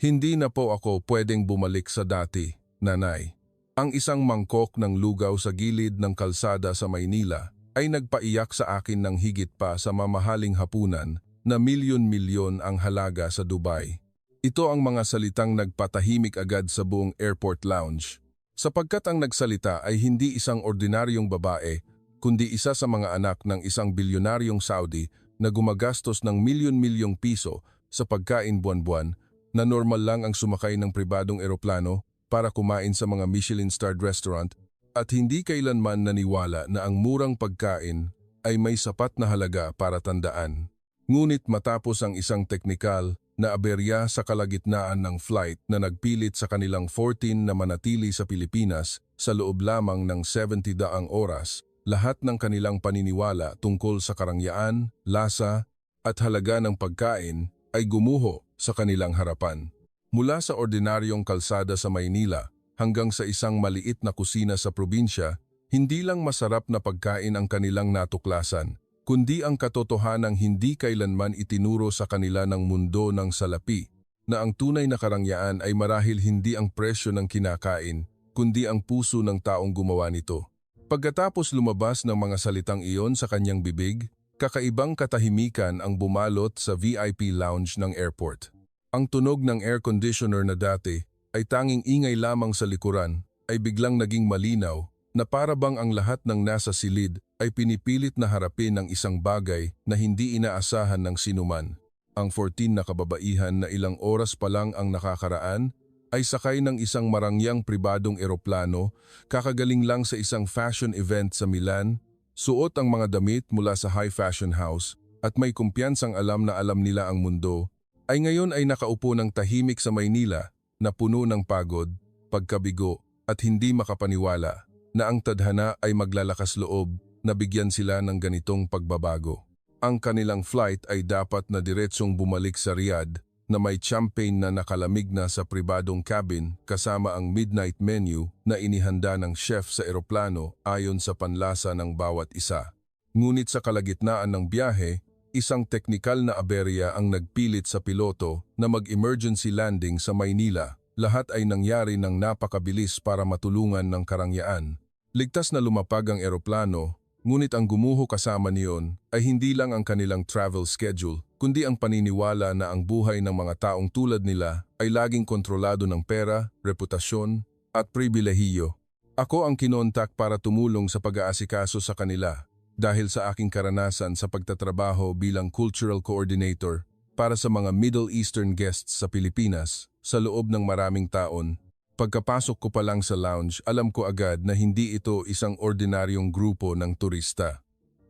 Hindi na po ako pwedeng bumalik sa dati, nanay. Ang isang mangkok ng lugaw sa gilid ng kalsada sa Maynila ay nagpaiyak sa akin ng higit pa sa mamahaling hapunan na milyon-milyon ang halaga sa Dubai. Ito ang mga salitang nagpatahimik agad sa buong airport lounge. Sapagkat ang nagsalita ay hindi isang ordinaryong babae, kundi isa sa mga anak ng isang bilyonaryong Saudi na gumagastos ng milyon-milyong piso sa pagkain buwan-buwan na normal lang ang sumakay ng pribadong eroplano para kumain sa mga Michelin-starred restaurant at hindi kailanman naniwala na ang murang pagkain ay may sapat na halaga para tandaan. Ngunit matapos ang isang teknikal na aberya sa kalagitnaan ng flight na nagpilit sa kanilang 14 na manatili sa Pilipinas sa loob lamang ng 70 daang oras, lahat ng kanilang paniniwala tungkol sa karangyaan, lasa at halaga ng pagkain ay gumuho sa kanilang harapan. Mula sa ordinaryong kalsada sa Maynila hanggang sa isang maliit na kusina sa probinsya, hindi lang masarap na pagkain ang kanilang natuklasan, kundi ang katotohanang hindi kailanman itinuro sa kanila ng mundo ng salapi, na ang tunay na karangyaan ay marahil hindi ang presyo ng kinakain, kundi ang puso ng taong gumawa nito. Pagkatapos lumabas ng mga salitang iyon sa kanyang bibig, kakaibang katahimikan ang bumalot sa VIP lounge ng airport. Ang tunog ng air conditioner na dati ay tanging ingay lamang sa likuran ay biglang naging malinaw na para bang ang lahat ng nasa silid ay pinipilit na harapin ng isang bagay na hindi inaasahan ng sinuman. Ang 14 na kababaihan na ilang oras pa lang ang nakakaraan ay sakay ng isang marangyang pribadong eroplano, kakagaling lang sa isang fashion event sa Milan, suot ang mga damit mula sa high fashion house at may kumpiyansang alam na alam nila ang mundo, ay ngayon ay nakaupo ng tahimik sa Maynila na puno ng pagod, pagkabigo at hindi makapaniwala na ang tadhana ay maglalakas loob na bigyan sila ng ganitong pagbabago. Ang kanilang flight ay dapat na diretsong bumalik sa Riyadh na may champagne na nakalamig na sa pribadong cabin kasama ang midnight menu na inihanda ng chef sa eroplano ayon sa panlasa ng bawat isa. Ngunit sa kalagitnaan ng biyahe, isang teknikal na aberya ang nagpilit sa piloto na mag-emergency landing sa Maynila. Lahat ay nangyari ng napakabilis para matulungan ng karangyaan. Ligtas na lumapag ang eroplano, ngunit ang gumuho kasama niyon ay hindi lang ang kanilang travel schedule, kundi ang paniniwala na ang buhay ng mga taong tulad nila ay laging kontrolado ng pera, reputasyon at pribilehiyo. Ako ang kinontak para tumulong sa pag-aasikaso sa kanila dahil sa aking karanasan sa pagtatrabaho bilang cultural coordinator para sa mga Middle Eastern guests sa Pilipinas sa loob ng maraming taon. Pagkapasok ko pa lang sa lounge, alam ko agad na hindi ito isang ordinaryong grupo ng turista.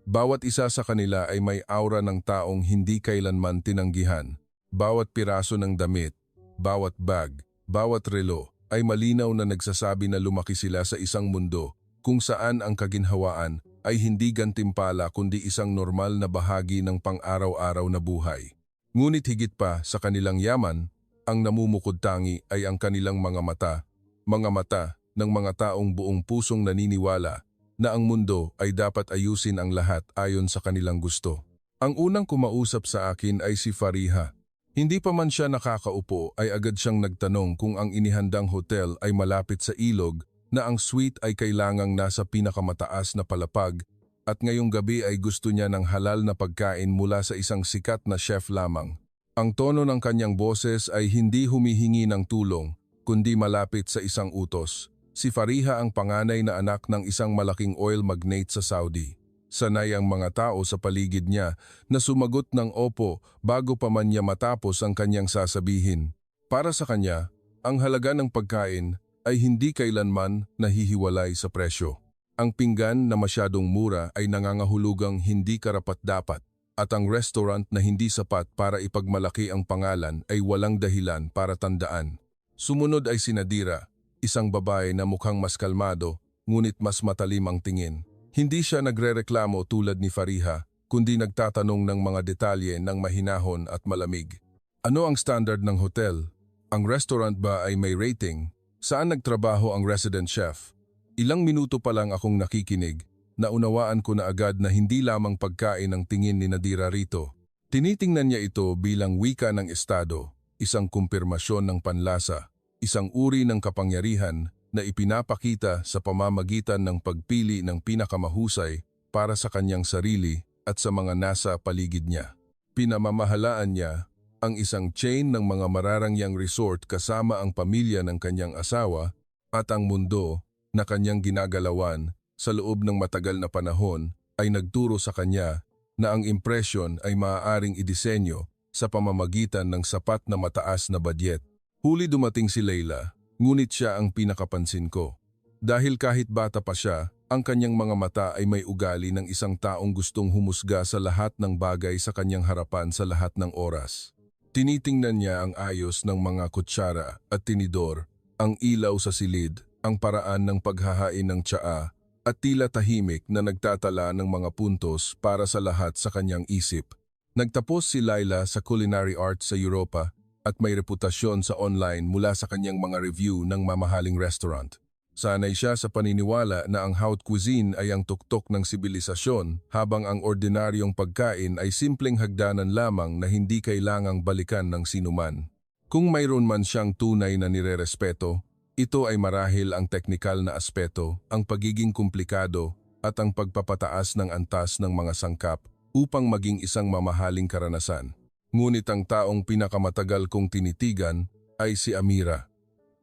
Bawat isa sa kanila ay may aura ng taong hindi kailanman tinanggihan. Bawat piraso ng damit, bawat bag, bawat relo ay malinaw na nagsasabi na lumaki sila sa isang mundo kung saan ang kaginhawaan ay hindi gantimpala kundi isang normal na bahagi ng pang-araw-araw na buhay. Ngunit higit pa sa kanilang yaman, ang namumukod-tangi ay ang kanilang mga mata ng mga taong buong pusong naniniwala na ang mundo ay dapat ayusin ang lahat ayon sa kanilang gusto. Ang unang kumausap sa akin ay si Fariha. Hindi pa man siya nakakaupo ay agad siyang nagtanong kung ang inihandang hotel ay malapit sa ilog na ang suite ay kailangang nasa pinakamataas na palapag at ngayong gabi ay gusto niya ng halal na pagkain mula sa isang sikat na chef lamang. Ang tono ng kanyang boses ay hindi humihingi ng tulong, kundi malapit sa isang utos. Si Fariha ang panganay na anak ng isang malaking oil magnate sa Saudi. Sanay ang mga tao sa paligid niya na sumagot ng opo bago pa man niya matapos ang kanyang sasabihin. Para sa kanya, ang halaga ng pagkain ay hindi kailanman nahihiwalay sa presyo. Ang pinggan na masyadong mura ay nangangahulugang hindi karapat-dapat at ang restaurant na hindi sapat para ipagmalaki ang pangalan ay walang dahilan para tandaan. Sumunod ay si Nadira, isang babae na mukhang mas kalmado ngunit mas matalim ang tingin. Hindi siya nagrereklamo tulad ni Fariha, kundi nagtatanong ng mga detalye ng mahinahon at malamig. Ano ang standard ng hotel? Ang restaurant ba ay may rating? Saan nagtrabaho ang resident chef? Ilang minuto pa lang akong nakikinig, naunawaan ko na agad na hindi lamang pagkain ang tingin ni Nadira rito. Tinitingnan niya ito bilang wika ng estado, isang kumpirmasyon ng panlasa, isang uri ng kapangyarihan na ipinapakita sa pamamagitan ng pagpili ng pinakamahusay para sa kanyang sarili at sa mga nasa paligid niya. Pinamamahalaan niya ang isang chain ng mga mararangyang resort kasama ang pamilya ng kanyang asawa at ang mundo na kanyang ginagalawan sa loob ng matagal na panahon ay nagturo sa kanya na ang impresyon ay maaaring idisenyo sa pamamagitan ng sapat na mataas na budget. Huli dumating si Leila, ngunit siya ang pinakapansin ko. Dahil kahit bata pa siya, ang kanyang mga mata ay may ugali ng isang taong gustong humusga sa lahat ng bagay sa kanyang harapan sa lahat ng oras. Tinitingnan niya ang ayos ng mga kutsara at tinidor, ang ilaw sa silid, ang paraan ng paghahain ng tsaa, at tila tahimik na nagtatala ng mga puntos para sa lahat sa kanyang isip. Nagtapos si Laila sa culinary arts sa Europa at may reputasyon sa online mula sa kanyang mga review ng mamahaling restaurant. Sanay siya sa paniniwala na ang haute cuisine ay ang tuktok ng sibilisasyon habang ang ordinaryong pagkain ay simpleng hagdanan lamang na hindi kailangang balikan ng sinuman. Kung mayroon man siyang tunay na nirerespeto, ito ay marahil ang teknikal na aspeto, ang pagiging komplikado at ang pagpapataas ng antas ng mga sangkap upang maging isang mamahaling karanasan. Ngunit ang taong pinakamatagal kong tinitigan ay si Amira.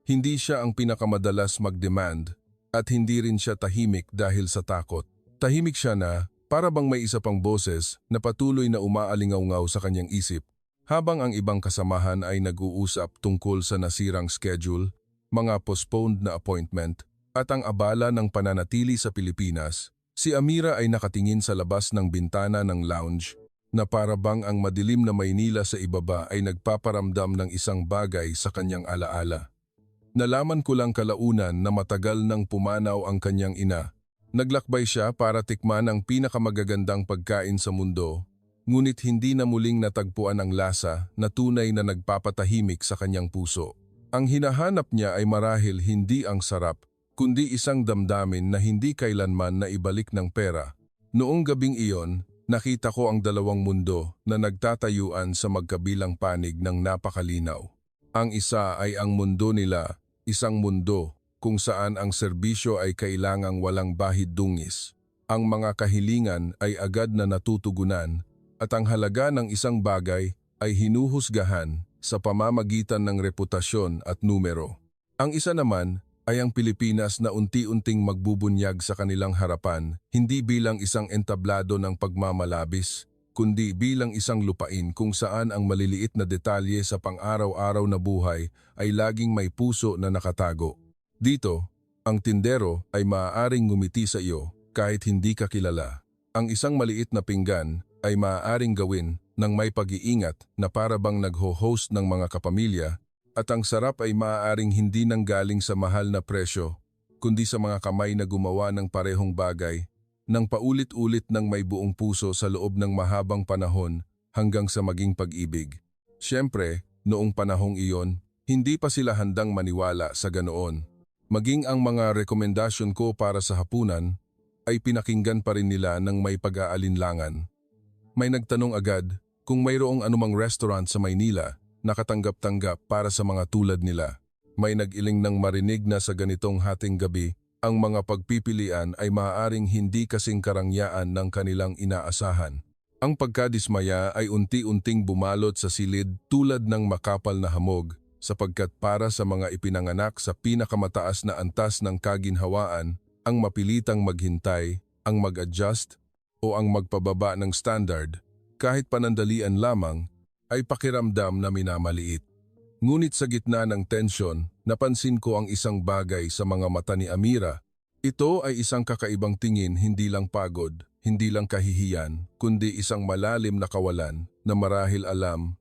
Hindi siya ang pinakamadalas mag-demand at hindi rin siya tahimik dahil sa takot. Tahimik siya na para bang may isa pang boses na patuloy na umaalingaw-ngaw sa kanyang isip habang ang ibang kasamahan ay nag-uusap tungkol sa nasirang schedule, mga postponed na appointment at ang abala ng pananatili sa Pilipinas. Si Amira ay nakatingin sa labas ng bintana ng lounge na para bang ang madilim na Maynila sa ibaba ay nagpaparamdam ng isang bagay sa kanyang alaala. Nalaman ko lang kalaunan na matagal nang pumanaw ang kanyang ina. Naglakbay siya para tikman ang pinakamagagandang pagkain sa mundo, ngunit hindi na muling natagpuan ang lasa na tunay na nagpapatahimik sa kanyang puso. Ang hinahanap niya ay marahil hindi ang sarap, kundi isang damdamin na hindi kailanman naibalik ng pera. Noong gabing iyon, nakita ko ang dalawang mundo na nagtatayuan sa magkabilang panig ng napakalinaw. Ang isa ay ang mundo nila, isang mundo kung saan ang serbisyo ay kailangang walang bahid dungis. Ang mga kahilingan ay agad na natutugunan at ang halaga ng isang bagay ay hinuhusgahan sa pamamagitan ng reputasyon at numero. Ang isa naman ay ang Pilipinas na unti-unting magbubunyag sa kanilang harapan, hindi bilang isang entablado ng pagmamalabis, kundi bilang isang lupain kung saan ang maliliit na detalye sa pang-araw-araw na buhay ay laging may puso na nakatago. Dito, ang tindero ay maaaring ngumiti sa iyo kahit hindi ka kilala. Ang isang maliit na pinggan ay maaaring gawin ng may pag-iingat na para bang nagho-host ng mga kapamilya at ang sarap ay maaaring hindi nanggaling sa mahal na presyo, kundi sa mga kamay na gumawa ng parehong bagay nang paulit-ulit ng may buong puso sa loob ng mahabang panahon hanggang sa maging pag-ibig. Siyempre, noong panahong iyon, hindi pa sila handang maniwala sa ganoon. Maging ang mga rekomendasyon ko para sa hapunan ay pinakinggan pa rin nila ng may pag-aalinlangan. May nagtanong agad kung mayroong anumang restaurant sa Maynila na katanggap-tanggap para sa mga tulad nila. May nag-iling ng marinig na sa ganitong hating gabi, ang mga pagpipilian ay maaaring hindi kasing karangyaan ng kanilang inaasahan. Ang pagkadismaya ay unti-unting bumalot sa silid tulad ng makapal na hamog sapagkat para sa mga ipinanganak sa pinakamataas na antas ng kaginhawaan, ang mapilitang maghintay, ang mag-adjust o ang magpababa ng standard, kahit panandalian lamang, ay pakiramdam na minamaliit. Ngunit sa gitna ng tensyon, napansin ko ang isang bagay sa mga mata ni Amira. Ito ay isang kakaibang tingin, hindi lang pagod, hindi lang kahihiyan, kundi isang malalim na kawalan na marahil alam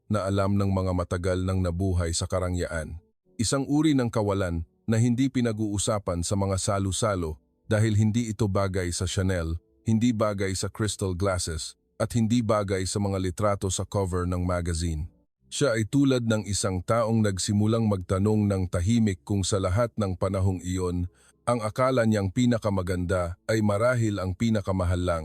ng mga matagal nang nabuhay sa karangyaan. Isang uri ng kawalan na hindi pinag-uusapan sa mga salo-salo dahil hindi ito bagay sa Chanel, hindi bagay sa crystal glasses, at hindi bagay sa mga litrato sa cover ng magazine. Siya ay tulad ng isang taong nagsimulang magtanong ng tahimik kung sa lahat ng panahong iyon, ang akala niyang pinakamaganda ay marahil ang pinakamahal lang.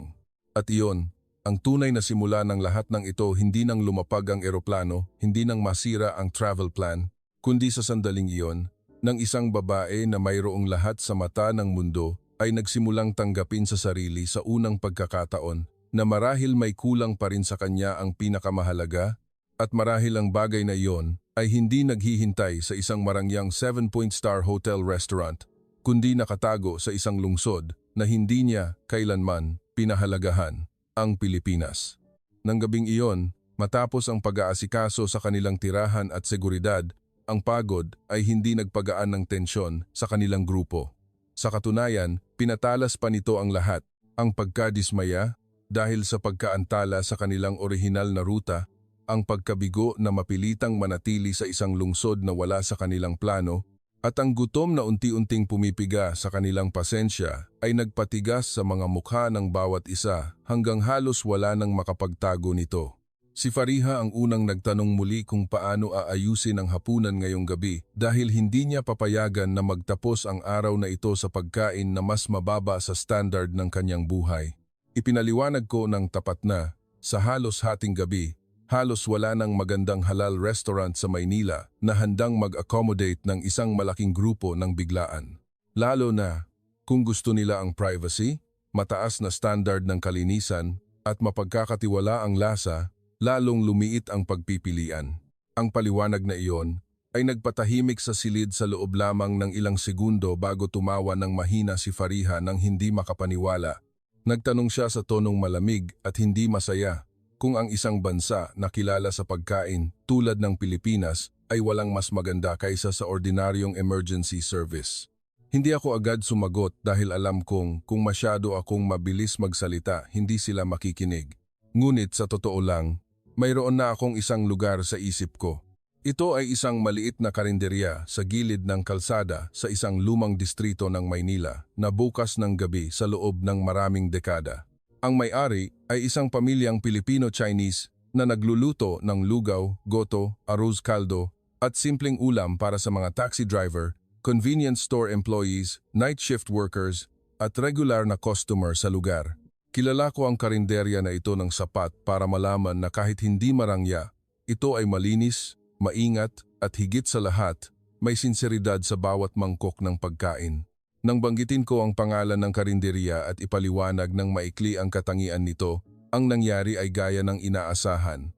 At iyon, Ang tunay na simula ng lahat ng ito hindi nang lumapag ang eroplano, hindi nang masira ang travel plan, kundi sa sandaling iyon, ng isang babae na mayroong lahat sa mata ng mundo ay nagsimulang tanggapin sa sarili sa unang pagkakataon na marahil may kulang pa rin sa kanya ang pinakamahalaga at marahil ang bagay na iyon ay hindi naghihintay sa isang marangyang 7-point-star hotel restaurant, kundi nakatago sa isang lungsod na hindi niya kailanman pinahalagahan, ang Pilipinas. Nang gabing iyon, matapos ang pag-aasikaso sa kanilang tirahan at seguridad, ang pagod ay hindi nagpagaan ng tensyon sa kanilang grupo. Sa katunayan, pinatalas pa nito ang lahat, ang pagkadismaya dahil sa pagkaantala sa kanilang orihinal na ruta, ang pagkabigo na mapilitang manatili sa isang lungsod na wala sa kanilang plano, at ang gutom na unti-unting pumipiga sa kanilang pasensya ay nagpatigas sa mga mukha ng bawat isa hanggang halos wala nang makapagtago nito. Si Fariha ang unang nagtanong muli kung paano aayusin ang hapunan ngayong gabi dahil hindi niya papayagan na magtapos ang araw na ito sa pagkain na mas mababa sa standard ng kanyang buhay. Ipinaliwanag ko ng tapat na, sa halos hating gabi, halos wala nang magandang halal restaurant sa Maynila na handang mag-accommodate ng isang malaking grupo ng biglaan. Lalo na kung gusto nila ang privacy, mataas na standard ng kalinisan at mapagkakatiwala ang lasa, lalong lumiit ang pagpipilian. Ang paliwanag na iyon ay nagpatahimik sa silid sa loob lamang ng ilang segundo bago tumawa ng mahina si Fariha nang hindi makapaniwala. Nagtanong siya sa tonong malamig at hindi masaya kung ang isang bansa na kilala sa pagkain tulad ng Pilipinas ay walang mas maganda kaysa sa ordinaryong emergency service. Hindi ako agad sumagot dahil alam kong kung masyado akong mabilis magsalita, hindi sila makikinig. Ngunit sa totoo lang, mayroon na akong isang lugar sa isip ko. Ito ay isang maliit na karinderya sa gilid ng kalsada sa isang lumang distrito ng Maynila na bukas ng gabi sa loob ng maraming dekada. Ang may-ari ay isang pamilyang Pilipino-Chinese na nagluluto ng lugaw, goto, arroz caldo at simpleng ulam para sa mga taxi driver, convenience store employees, night shift workers at regular na customer sa lugar. Kilala ko ang karinderya na ito ng sapat para malaman na kahit hindi marangya, ito ay malinis, maingat at higit sa lahat, may sinseridad sa bawat mangkok ng pagkain. Nang banggitin ko ang pangalan ng karinderya at ipaliwanag ng maikli ang katangian nito, ang nangyari ay gaya ng inaasahan.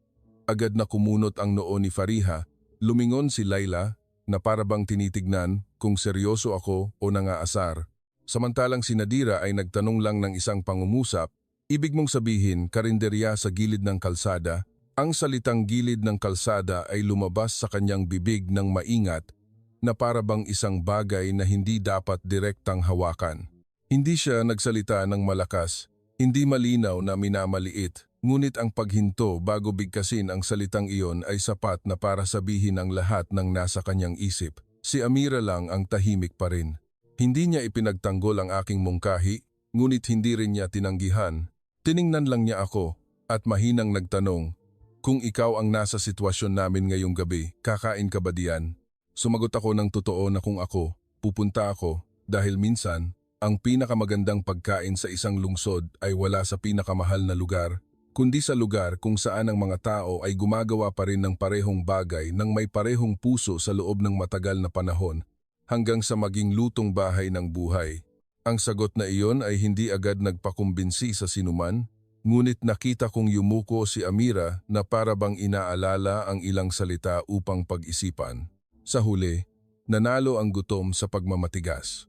Agad na kumunot ang noo ni Fariha, lumingon si Laila na parabang tinitignan kung seryoso ako o nangaasar. Samantalang si Nadira ay nagtanong lang ng isang pangungusap, ibig mong sabihin karinderya sa gilid ng kalsada? Ang salitang gilid ng kalsada ay lumabas sa kanyang bibig ng maingat na parabang isang bagay na hindi dapat direktang hawakan. Hindi siya nagsalita ng malakas, hindi malinaw na minamaliit, ngunit ang paghinto bago bigkasin ang salitang iyon ay sapat na para sabihin ang lahat ng nasa kanyang isip. Si Amira lang ang tahimik pa rin. Hindi niya ipinagtanggol ang aking mungkahi, ngunit hindi rin niya tinanggihan. Tiningnan lang niya ako at mahinang nagtanong, kung ikaw ang nasa sitwasyon namin ngayong gabi, kakain ka ba diyan? Sumagot ako ng totoo na kung ako, pupunta ako dahil minsan, ang pinakamagandang pagkain sa isang lungsod ay wala sa pinakamahal na lugar, kundi sa lugar kung saan ang mga tao ay gumagawa pa rin ng parehong bagay nang may parehong puso sa loob ng matagal na panahon, hanggang sa maging lutong bahay ng buhay. Ang sagot na iyon ay hindi agad nagpakumbinsi sa sinuman, ngunit nakita kong yumuko si Amira na parabang inaalala ang ilang salita upang pag-isipan. Sa huli, nanalo ang gutom sa pagmamatigas.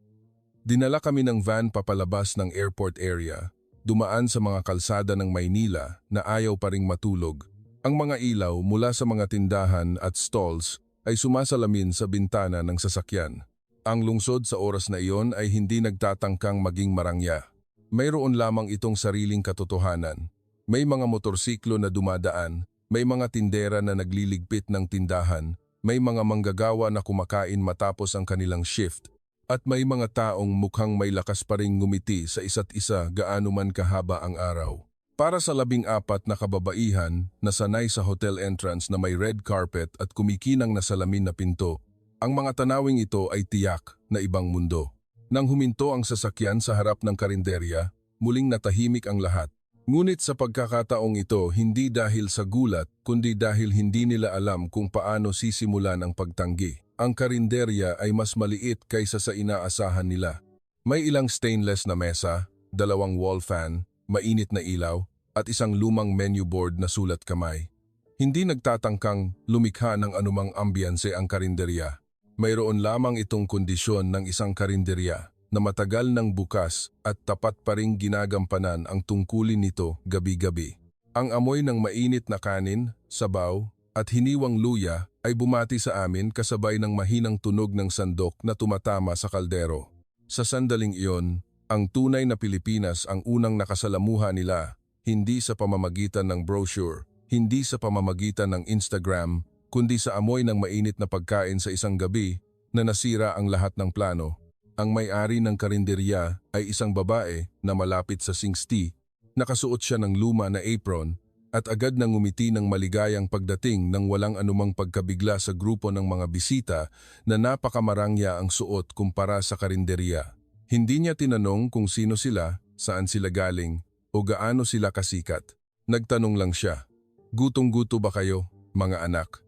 Dinala kami ng van papalabas ng airport area, dumaan sa mga kalsada ng Maynila na ayaw pa ring matulog. Ang mga ilaw mula sa mga tindahan at stalls ay sumasalamin sa bintana ng sasakyan. Ang lungsod sa oras na iyon ay hindi nagtatangkang maging marangya. Mayroon lamang itong sariling katotohanan. May mga motorsiklo na dumadaan, may mga tindera na nagliligpit ng tindahan, may mga manggagawa na kumakain matapos ang kanilang shift, at may mga taong mukhang may lakas pa ring ngumiti sa isa't isa gaano man kahaba ang araw. Para sa 14 na kababaihan na sanay sa hotel entrance na may red carpet at kumikinang na salamin na pinto, ang mga tanawing ito ay tiyak na ibang mundo. Nang huminto ang sasakyan sa harap ng karinderya, muling natahimik ang lahat. Ngunit sa pagkakataong ito, hindi dahil sa gulat, kundi dahil hindi nila alam kung paano sisimulan ang pagtanggi. Ang karinderya ay mas maliit kaysa sa inaasahan nila. May ilang stainless na mesa, 2 wall fan, mainit na ilaw, at isang lumang menu board na sulat kamay. Hindi nagtatangkang lumikha ng anumang ambiyanse ang karinderya. Mayroon lamang itong kondisyon ng isang karinderya na matagal nang bukas at tapat pa ring ginagampanan ang tungkulin nito gabi-gabi. Ang amoy ng mainit na kanin, sabaw, at hiniwang luya ay bumati sa amin kasabay ng mahinang tunog ng sandok na tumatama sa kaldero. Sa sandaling iyon, ang tunay na Pilipinas ang unang nakasalamuha nila, hindi sa pamamagitan ng brochure, hindi sa pamamagitan ng Instagram, kundi sa amoy ng mainit na pagkain sa isang gabi na nasira ang lahat ng plano. Ang may-ari ng karinderya ay isang babae na malapit sa 60, nakasuot siya ng luma na apron at agad nang ngumiti ng maligayang pagdating nang walang anumang pagkabigla sa grupo ng mga bisita na napakamarangya ang suot kumpara sa karinderya. Hindi niya tinanong kung sino sila, saan sila galing o gaano sila kasikat. Nagtanong lang siya, "Gutong-guto ba kayo, mga anak?"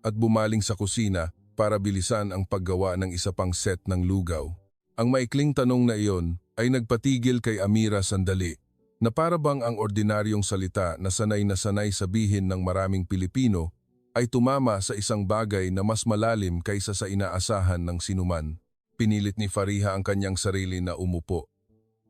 At bumaling sa kusina para bilisan ang paggawa ng isa pang set ng lugaw. Ang maikling tanong na iyon ay nagpatigil kay Amira sandali, na para bang ang ordinaryong salita na sanay sabihin ng maraming Pilipino ay tumama sa isang bagay na mas malalim kaysa sa inaasahan ng sinuman. Pinilit ni Fariha ang kanyang sarili na umupo.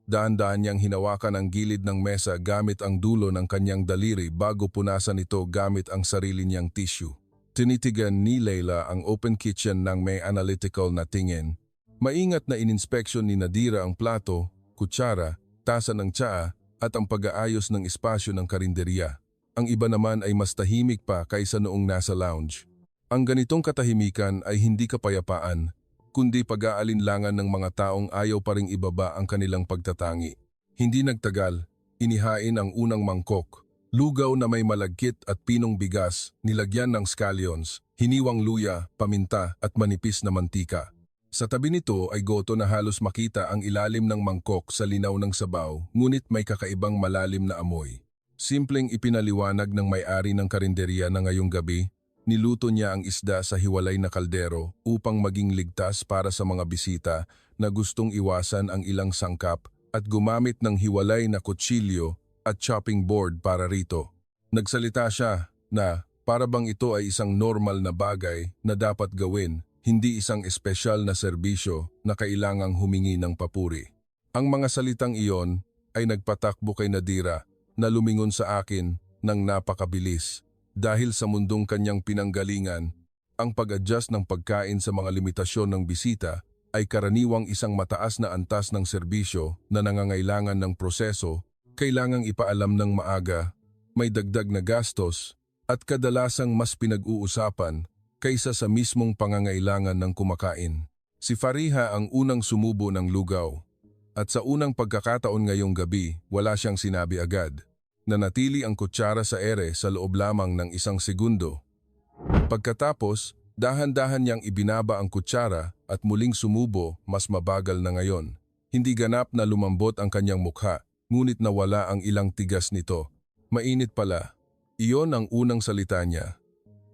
Dahan-dahan niyang hinawakan ang gilid ng mesa gamit ang dulo ng kanyang daliri bago punasan ito gamit ang sarili niyang tissue. Tinitigan ni Leila ang open kitchen ng may analytical na tingin. Maingat na ininspeksyon ni Nadira ang plato, kutsara, tasa ng tsaa at ang pag-aayos ng espasyo ng karinderya. Ang iba naman ay mas tahimik pa kaysa noong nasa lounge. Ang ganitong katahimikan ay hindi kapayapaan, kundi pag-aalinlangan ng mga taong ayaw pa ring ibaba ang kanilang pagtatangi. Hindi nagtagal, inihain ang unang mangkok. Lugaw na may malagkit at pinong bigas, nilagyan ng scallions, hiniwang luya, paminta at manipis na mantika. Sa tabi nito ay goto na halos makita ang ilalim ng mangkok sa linaw ng sabaw, ngunit may kakaibang malalim na amoy. Simpleng ipinaliwanag ng may-ari ng karinderya na ngayong gabi, niluto niya ang isda sa hiwalay na kaldero upang maging ligtas para sa mga bisita na gustong iwasan ang ilang sangkap at gumamit ng hiwalay na kutsilyo at chopping board para rito. Nagsalita siya na para bang ito ay isang normal na bagay na dapat gawin, hindi isang espesyal na serbisyo na kailangang humingi ng papuri. Ang mga salitang iyon ay nagpatakbo kay Nadira na lumingon sa akin ng napakabilis. Dahil sa mundong kanyang pinanggalingan, ang pag-adjust ng pagkain sa mga limitasyon ng bisita ay karaniwang isang mataas na antas ng serbisyo na nangangailangan ng proseso, kailangang ipaalam ng maaga, may dagdag na gastos, at kadalasang mas pinag-uusapan kaysa sa mismong pangangailangan ng kumakain. Si Fariha ang unang sumubo ng lugaw, at sa unang pagkakataon ngayong gabi, wala siyang sinabi agad. Nanatili ang kutsara sa ere sa loob lamang ng 1 segundo. Pagkatapos, dahan-dahan niyang ibinaba ang kutsara at muling sumubo, mas mabagal na ngayon. Hindi ganap na lumambot ang kanyang mukha, ngunit nawala ang ilang tigas nito. Mainit pala. Iyon ang unang salita niya.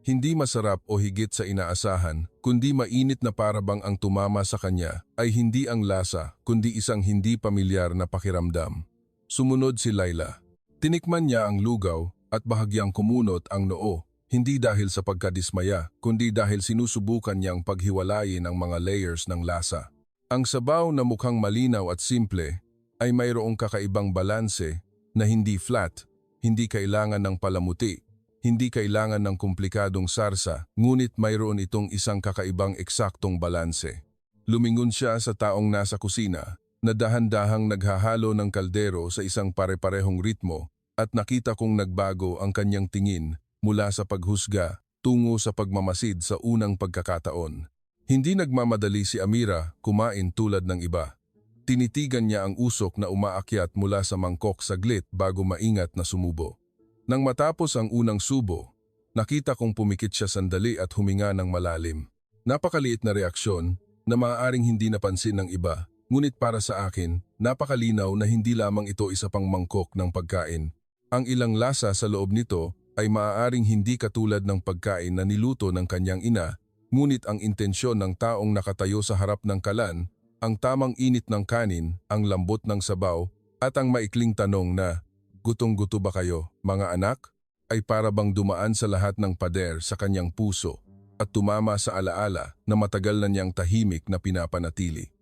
Hindi masarap o higit sa inaasahan, kundi mainit na parabang ang tumama sa kanya ay hindi ang lasa, kundi isang hindi pamilyar na pakiramdam. Sumunod si Laila. Tinikman niya ang lugaw at bahagyang kumunot ang noo, hindi dahil sa pagkadismaya, kundi dahil sinusubukan niyang paghiwalayin ang mga layers ng lasa. Ang sabaw na mukhang malinaw at simple ay mayroong kakaibang balanse na hindi flat, hindi kailangan ng palamuti, hindi kailangan ng komplikadong sarsa, ngunit mayroon itong isang kakaibang eksaktong balanse. Lumingon siya sa taong nasa kusina na dahan-dahang naghahalo ng kaldero sa isang pare-parehong ritmo at nakita kong nagbago ang kanyang tingin mula sa paghusga tungo sa pagmamasid sa unang pagkakataon. Hindi nagmamadali si Amira kumain tulad ng iba. Tinitigan niya ang usok na umaakyat mula sa mangkok saglit bago maingat na sumubo. Nang matapos ang unang subo, nakita kong pumikit siya sandali at huminga ng malalim. Napakaliit na reaksyon na maaaring hindi napansin ng iba, Ngunit para sa akin, napakalinaw na hindi lamang ito isa pang mangkok ng pagkain. Ang ilang lasa sa loob nito ay maaaring hindi katulad ng pagkain na niluto ng kanyang ina, ngunit ang intensyon ng taong nakatayo sa harap ng kalan, ang tamang init ng kanin, ang lambot ng sabaw, at ang maikling tanong na, "Gutong-guto ba kayo, mga anak?" ay para bang dumaan sa lahat ng pader sa kanyang puso at tumama sa alaala na matagal na niyang tahimik na pinapanatili.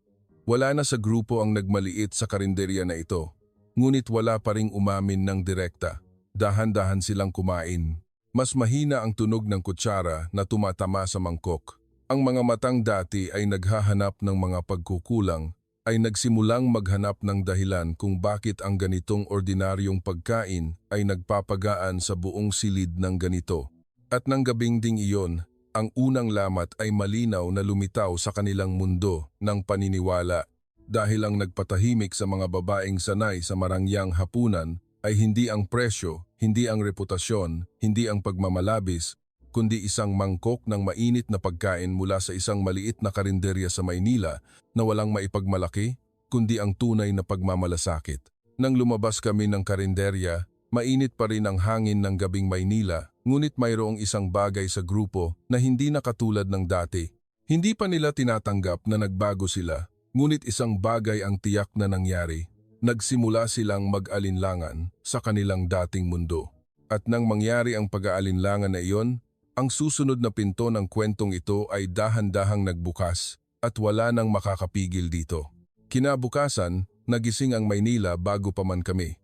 Wala na sa grupo ang nagmaliit sa karinderya na ito, ngunit wala pa ring umamin ng direkta. Dahan-dahan silang kumain. Mas mahina ang tunog ng kutsara na tumatama sa mangkok. Ang mga matang dati ay naghahanap ng mga pagkukulang, ay nagsimulang maghanap ng dahilan kung bakit ang ganitong ordinaryong pagkain ay nagpapagaan sa buong silid ng ganito. At nang gabing ding iyon, ang unang lamat ay malinaw na lumitaw sa kanilang mundo ng paniniwala dahil ang nagpatahimik sa mga babaeng sanay sa marangyang hapunan ay hindi ang presyo, hindi ang reputasyon, hindi ang pagmamalabis, kundi isang mangkok ng mainit na pagkain mula sa isang maliit na karinderya sa Maynila na walang maipagmalaki, kundi ang tunay na pagmamalasakit. Nang lumabas kami ng karinderya, mainit pa rin ang hangin ng gabing Maynila, ngunit mayroong isang bagay sa grupo na hindi na katulad ng dati. Hindi pa nila tinatanggap na nagbago sila, ngunit isang bagay ang tiyak na nangyari. Nagsimula silang mag-alinlangan sa kanilang dating mundo. At nang mangyari ang pag-aalinlangan na iyon, ang susunod na pinto ng kwentong ito ay dahan-dahang nagbukas at wala nang makakapigil dito. Kinabukasan, nagising ang Maynila bago pa man kami.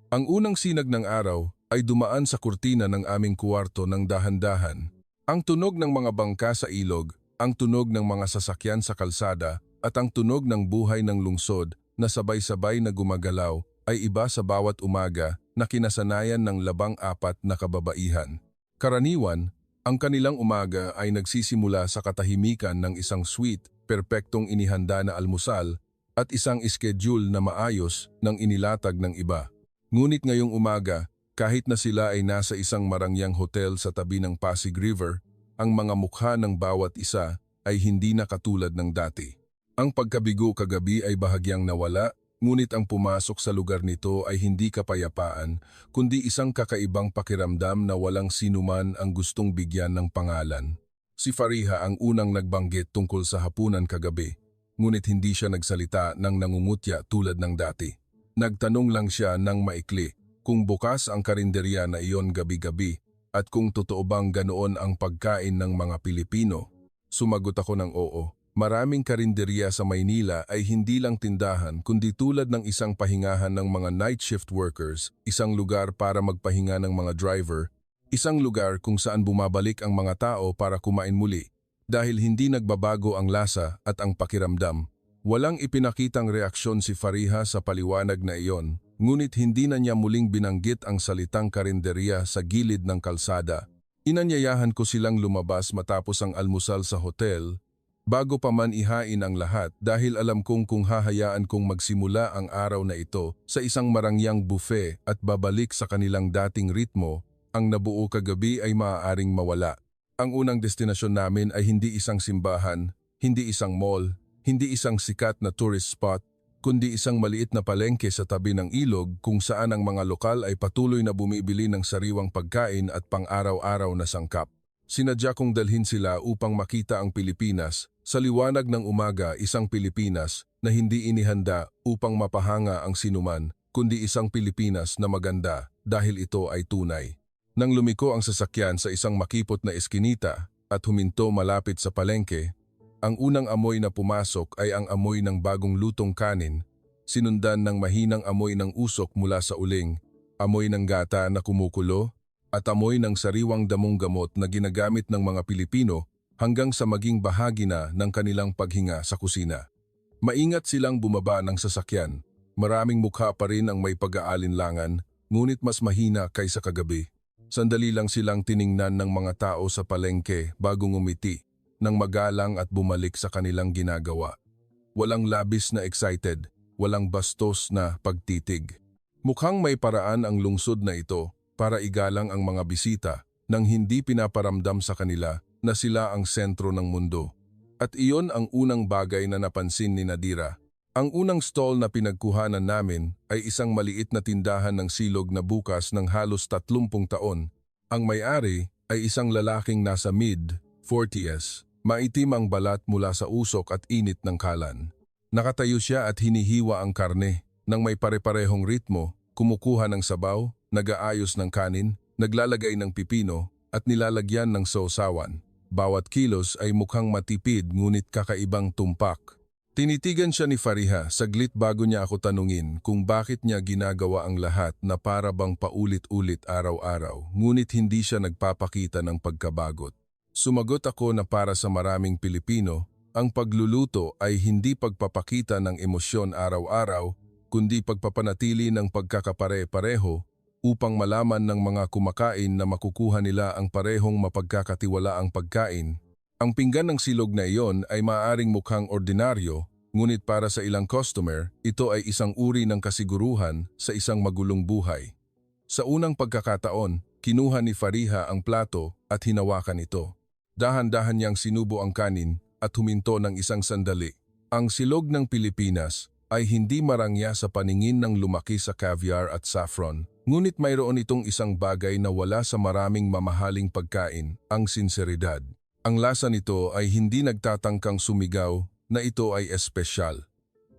Ang unang sinag ng araw ay dumaan sa kurtina ng aming kuwarto ng dahan-dahan. Ang tunog ng mga bangka sa ilog, ang tunog ng mga sasakyan sa kalsada at ang tunog ng buhay ng lungsod na sabay-sabay na gumagalaw ay iba sa bawat umaga na kinasanayan ng 14 na kababaihan. Karaniwan, ang kanilang umaga ay nagsisimula sa katahimikan ng isang sweet, perpektong inihanda na almusal at isang schedule na maayos ng inilatag ng iba. Ngunit ngayong umaga, kahit na sila ay nasa isang marangyang hotel sa tabi ng Pasig River, ang mga mukha ng bawat isa ay hindi na katulad ng dati. Ang pagkabigo kagabi ay bahagyang nawala, ngunit ang pumasok sa lugar nito ay hindi kapayapaan, kundi isang kakaibang pakiramdam na walang sinuman ang gustong bigyan ng pangalan. Si Fariha ang unang nagbanggit tungkol sa hapunan kagabi, ngunit hindi siya nagsalita ng nangungutya tulad ng dati. Nagtanong lang siya ng maikli kung bukas ang karinderya na iyon gabi-gabi at kung totoo bang ganoon ang pagkain ng mga Pilipino. Sumagot ako ng oo. Maraming karinderya sa Maynila ay hindi lang tindahan kundi tulad ng isang pahingahan ng mga night shift workers, isang lugar para magpahinga ng mga driver, isang lugar kung saan bumabalik ang mga tao para kumain muli. Dahil hindi nagbabago ang lasa at ang pakiramdam, walang ipinakitang reaksyon si Fariha sa paliwanag na iyon, ngunit hindi na niya muling binanggit ang salitang karinderya sa gilid ng kalsada. Inanyayahan ko silang lumabas matapos ang almusal sa hotel, bago pa man ihain ang lahat dahil alam kong kung hahayaan kong magsimula ang araw na ito sa isang marangyang buffet at babalik sa kanilang dating ritmo, ang nabuo kagabi ay maaaring mawala. Ang unang destinasyon namin ay hindi isang simbahan, hindi isang mall, hindi isang sikat na tourist spot, kundi isang maliit na palengke sa tabi ng ilog kung saan ang mga lokal ay patuloy na bumibili ng sariwang pagkain at pang-araw-araw na sangkap. Sinadya kong dalhin sila upang makita ang Pilipinas, sa liwanag ng umaga isang Pilipinas na hindi inihanda upang mapahanga ang sinuman, kundi isang Pilipinas na maganda dahil ito ay tunay. Nang lumiko ang sasakyan sa isang makipot na eskinita at huminto malapit sa palengke, ang unang amoy na pumasok ay ang amoy ng bagong lutong kanin, sinundan ng mahinang amoy ng usok mula sa uling, amoy ng gata na kumukulo, at amoy ng sariwang damong gamot na ginagamit ng mga Pilipino hanggang sa maging bahagi na ng kanilang paghinga sa kusina. Maingat silang bumaba ng sasakyan. Maraming mukha pa rin ang may pag-aalinlangan, ngunit mas mahina kaysa kagabi. Sandali lang silang tiningnan ng mga tao sa palengke bago ngumiti, nang magalang at bumalik sa kanilang ginagawa. Walang labis na excited, walang bastos na pagtitig. Mukhang may paraan ang lungsod na ito para igalang ang mga bisita nang hindi pinaparamdam sa kanila na sila ang sentro ng mundo. At iyon ang unang bagay na napansin ni Nadira. Ang unang stall na pinagkuhanan namin ay isang maliit na tindahan ng silog na bukas ng halos 30 taon. Ang may-ari ay isang lalaking nasa mid-40s. Maitim ang balat mula sa usok at init ng kalan. Nakatayo siya at hinihiwa ang karne. Nang may pare-parehong ritmo, kumukuha ng sabaw, nag-aayos ng kanin, naglalagay ng pipino at nilalagyan ng sausawan. Bawat kilos ay mukhang matipid ngunit kakaibang tumpak. Tinitigan siya ni Fariha saglit bago niya ako tanungin kung bakit niya ginagawa ang lahat na para bang paulit-ulit araw-araw, ngunit hindi siya nagpapakita ng pagkabagot. Sumagot ako na para sa maraming Pilipino, ang pagluluto ay hindi pagpapakita ng emosyon araw-araw, kundi pagpapanatili ng pagkakapare-pareho upang malaman ng mga kumakain na makukuha nila ang parehong mapagkakatiwalaang pagkain. Ang pinggan ng silog na iyon ay maaaring mukhang ordinaryo, ngunit para sa ilang customer, ito ay isang uri ng kasiguruhan sa isang magulong buhay. Sa unang pagkakataon, kinuha ni Fariha ang plato at hinawakan ito. Dahan-dahan niyang sinubo ang kanin at huminto ng isang sandali. Ang silog ng Pilipinas ay hindi marangya sa paningin ng lumaki sa caviar at saffron, ngunit mayroon itong isang bagay na wala sa maraming mamahaling pagkain, ang sinseridad. Ang lasa nito ay hindi nagtatangkang sumigaw na ito ay espesyal.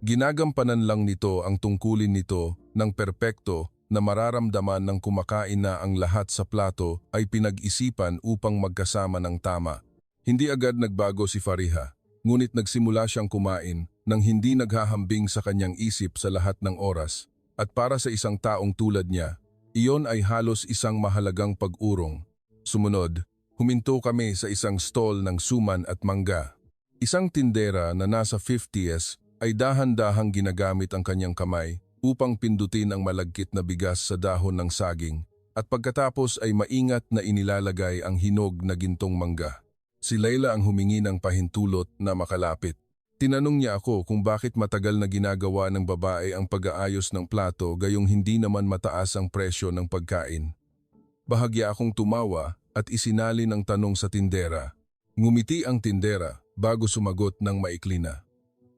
Ginagampanan lang nito ang tungkulin nito ng perpekto na mararamdaman ng kumakain na ang lahat sa plato ay pinag-isipan upang magkasama ng tama. Hindi agad nagbago si Fariha, ngunit nagsimula siyang kumain nang hindi naghahambing sa kanyang isip sa lahat ng oras. At para sa isang taong tulad niya, iyon ay halos isang mahalagang pag-urong. Sumunod, huminto kami sa isang stall ng suman at mangga. Isang tindera na nasa 50s ay dahan-dahang ginagamit ang kanyang kamay upang pindutin ang malagkit na bigas sa dahon ng saging at pagkatapos ay maingat na inilalagay ang hinog na gintong mangga. Si Layla ang humingi ng pahintulot na makalapit. Tinanong niya ako kung bakit matagal na ginagawa ng babae ang pag-aayos ng plato gayong hindi naman mataas ang presyo ng pagkain. Bahagya akong tumawa at isinalin ang tanong sa tindera. Ngumiti ang tindera bago sumagot ng maikli na.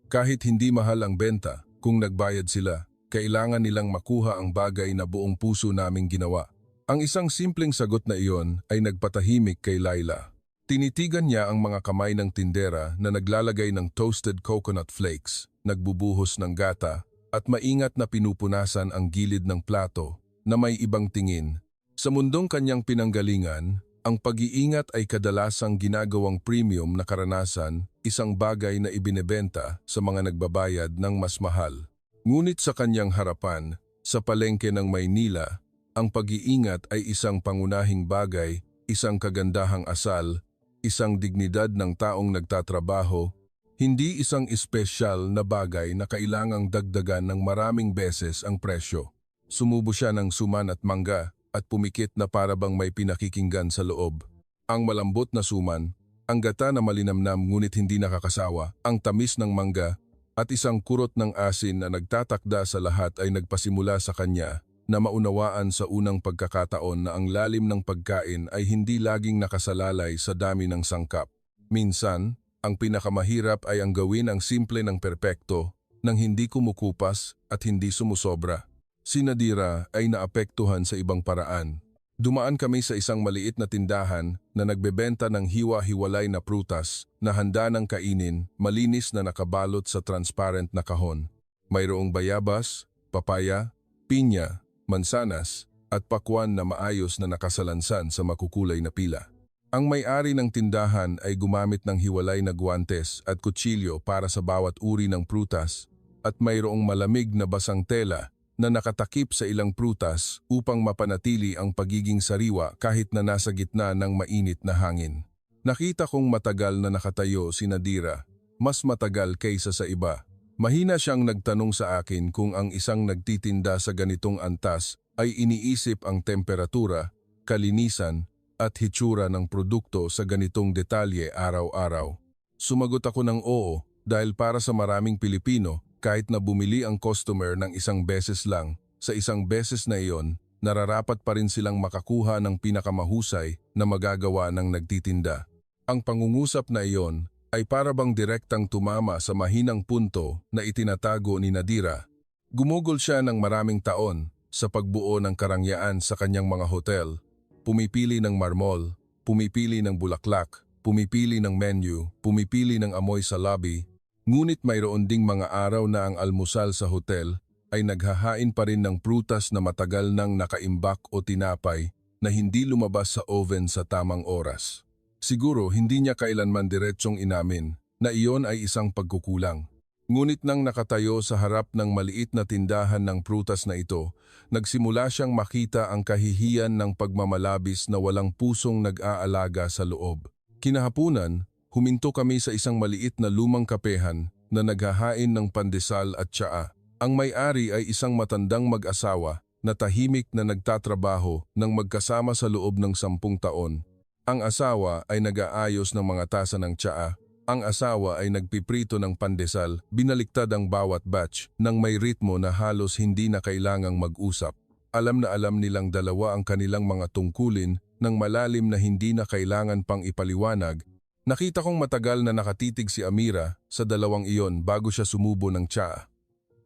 Kahit hindi mahal ang benta, kung nagbayad sila, kailangan nilang makuha ang bagay na buong puso naming ginawa. Ang isang simpleng sagot na iyon ay nagpatahimik kay Layla. Tinitigan niya ang mga kamay ng tindera na naglalagay ng toasted coconut flakes, nagbubuhos ng gata, at maingat na pinupunasan ang gilid ng plato na may ibang tingin. Sa mundong kanyang pinanggalingan, ang pag-iingat ay kadalasang ginagawang premium na karanasan, isang bagay na ibinebenta sa mga nagbabayad ng mas mahal. Ngunit sa kanyang harapan, sa palengke ng Maynila, ang pag-iingat ay isang pangunahing bagay, isang kagandahang asal, isang dignidad ng taong nagtatrabaho, hindi isang espesyal na bagay na kailangang dagdagan ng maraming beses ang presyo. Sumubo siya ng suman at mangga at pumikit na para bang may pinakikinggan sa loob. Ang malambot na suman, ang gata na malinamnam ngunit hindi nakakasawa, ang tamis ng mangga, at isang kurot ng asin na nagtatakda sa lahat ay nagpasimula sa kanya na maunawaan sa unang pagkakataon na ang lalim ng pagkain ay hindi laging nakasalalay sa dami ng sangkap. Minsan, ang pinakamahirap ay ang gawin ang simple ng perpekto nang hindi kumukupas at hindi sumusobra. Si Nadira ay naapektuhan sa ibang paraan. Dumaan kami sa isang maliit na tindahan na nagbebenta ng hiwa-hiwalay na prutas na handa ng kainin, malinis na nakabalot sa transparent na kahon. Mayroong bayabas, papaya, pinya, mansanas, at pakwan na maayos na nakasalansan sa makukulay na pila. Ang may-ari ng tindahan ay gumamit ng hiwalay na guwantes at kutsilyo para sa bawat uri ng prutas at mayroong malamig na basang tela na nakatakip sa ilang prutas upang mapanatili ang pagiging sariwa kahit na nasa gitna ng mainit na hangin. Nakita kong matagal na nakatayo si Nadira, mas matagal kaysa sa iba. Mahina siyang nagtanong sa akin kung ang isang nagtitinda sa ganitong antas ay iniisip ang temperatura, kalinisan at hitsura ng produkto sa ganitong detalye araw-araw. Sumagot ako ng oo dahil para sa maraming Pilipino, kahit na bumili ang customer ng isang beses lang, sa isang beses na iyon, nararapat pa rin silang makakuha ng pinakamahusay na magagawa ng nagtitinda. Ang pangungusap na iyon ay para bang direktang tumama sa mahinang punto na itinatago ni Nadira. Gumugol siya ng maraming taon sa pagbuo ng karangyaan sa kanyang mga hotel, pumipili ng marmol, pumipili ng bulaklak, pumipili ng menu, pumipili ng amoy sa lobby, ngunit mayroon ding mga araw na ang almusal sa hotel ay naghahain pa rin ng prutas na matagal nang nakaimbak o tinapay na hindi lumabas sa oven sa tamang oras. Siguro hindi niya kailanman diretsyong inamin na iyon ay isang pagkukulang. Ngunit nang nakatayo sa harap ng maliit na tindahan ng prutas na ito, nagsimula siyang makita ang kahihiyan ng pagmamalabis na walang pusong nag-aalaga sa loob. Kinahapunan, huminto kami sa isang maliit na lumang kapehan na naghahain ng pandesal at tsaa. Ang may-ari ay isang matandang mag-asawa na tahimik na nagtatrabaho ng magkasama sa loob ng 10 taon. Ang asawa ay nag-aayos ng mga tasa ng tsaa. Ang asawa ay nagpiprito ng pandesal, binaliktad ang bawat batch nang may ritmo na halos hindi na kailangang mag-usap. Alam na alam nilang dalawa ang kanilang mga tungkulin ng malalim na hindi na kailangan pang ipaliwanag. Nakita kong matagal na nakatitig si Amira sa dalawang iyon bago siya sumubo ng tsaa.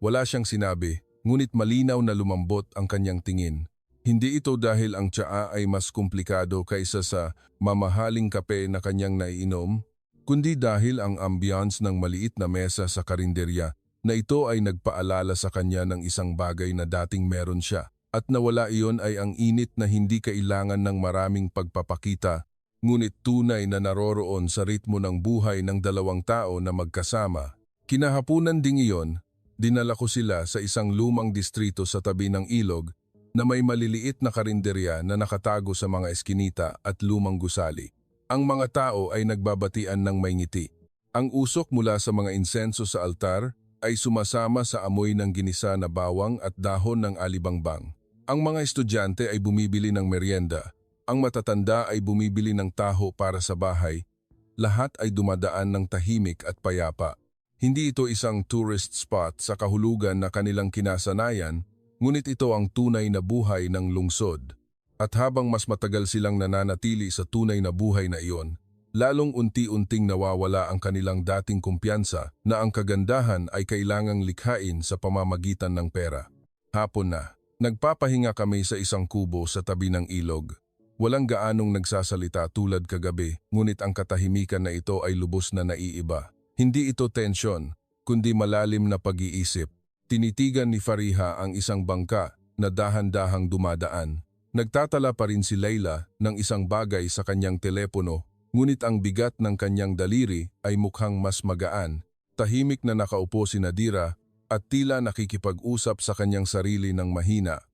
Wala siyang sinabi, ngunit malinaw na lumambot ang kanyang tingin. Hindi ito dahil ang tsaa ay mas komplikado kaysa sa mamahaling kape na kanyang naiinom, kundi dahil ang ambiance ng maliit na mesa sa karinderya na ito ay nagpaalala sa kanya ng isang bagay na dating meron siya. At nawala iyon ay ang init na hindi kailangan ng maraming pagpapakita, ngunit tunay na naroroon sa ritmo ng buhay ng dalawang tao na magkasama. Kinahapunan ding iyon, dinala ko sila sa isang lumang distrito sa tabi ng ilog na may maliliit na karinderya na nakatago sa mga eskinita at lumang gusali. Ang mga tao ay nagbabatian ng may ngiti. Ang usok mula sa mga insenso sa altar ay sumasama sa amoy ng ginisa na bawang at dahon ng alibangbang. Ang mga estudyante ay bumibili ng merienda. Ang matatanda ay bumibili ng taho para sa bahay. Lahat ay dumadaan ng tahimik at payapa. Hindi ito isang tourist spot sa kahulugan na kanilang kinasanayan, ngunit ito ang tunay na buhay ng lungsod. At habang mas matagal silang nananatili sa tunay na buhay na iyon, lalong unti-unting nawawala ang kanilang dating kumpiyansa na ang kagandahan ay kailangang likhain sa pamamagitan ng pera. Hapon na, nagpapahinga kami sa isang kubo sa tabi ng ilog. Walang gaanong nagsasalita tulad kagabi, ngunit ang katahimikan na ito ay lubos na naiiba. Hindi ito tensyon, kundi malalim na pag-iisip. Tinitigan ni Fariha ang isang bangka na dahan-dahang dumadaan. Nagtatala pa rin si Layla ng isang bagay sa kanyang telepono, ngunit ang bigat ng kanyang daliri ay mukhang mas magaan. Tahimik na nakaupo si Nadira at tila nakikipag-usap sa kanyang sarili ng mahina.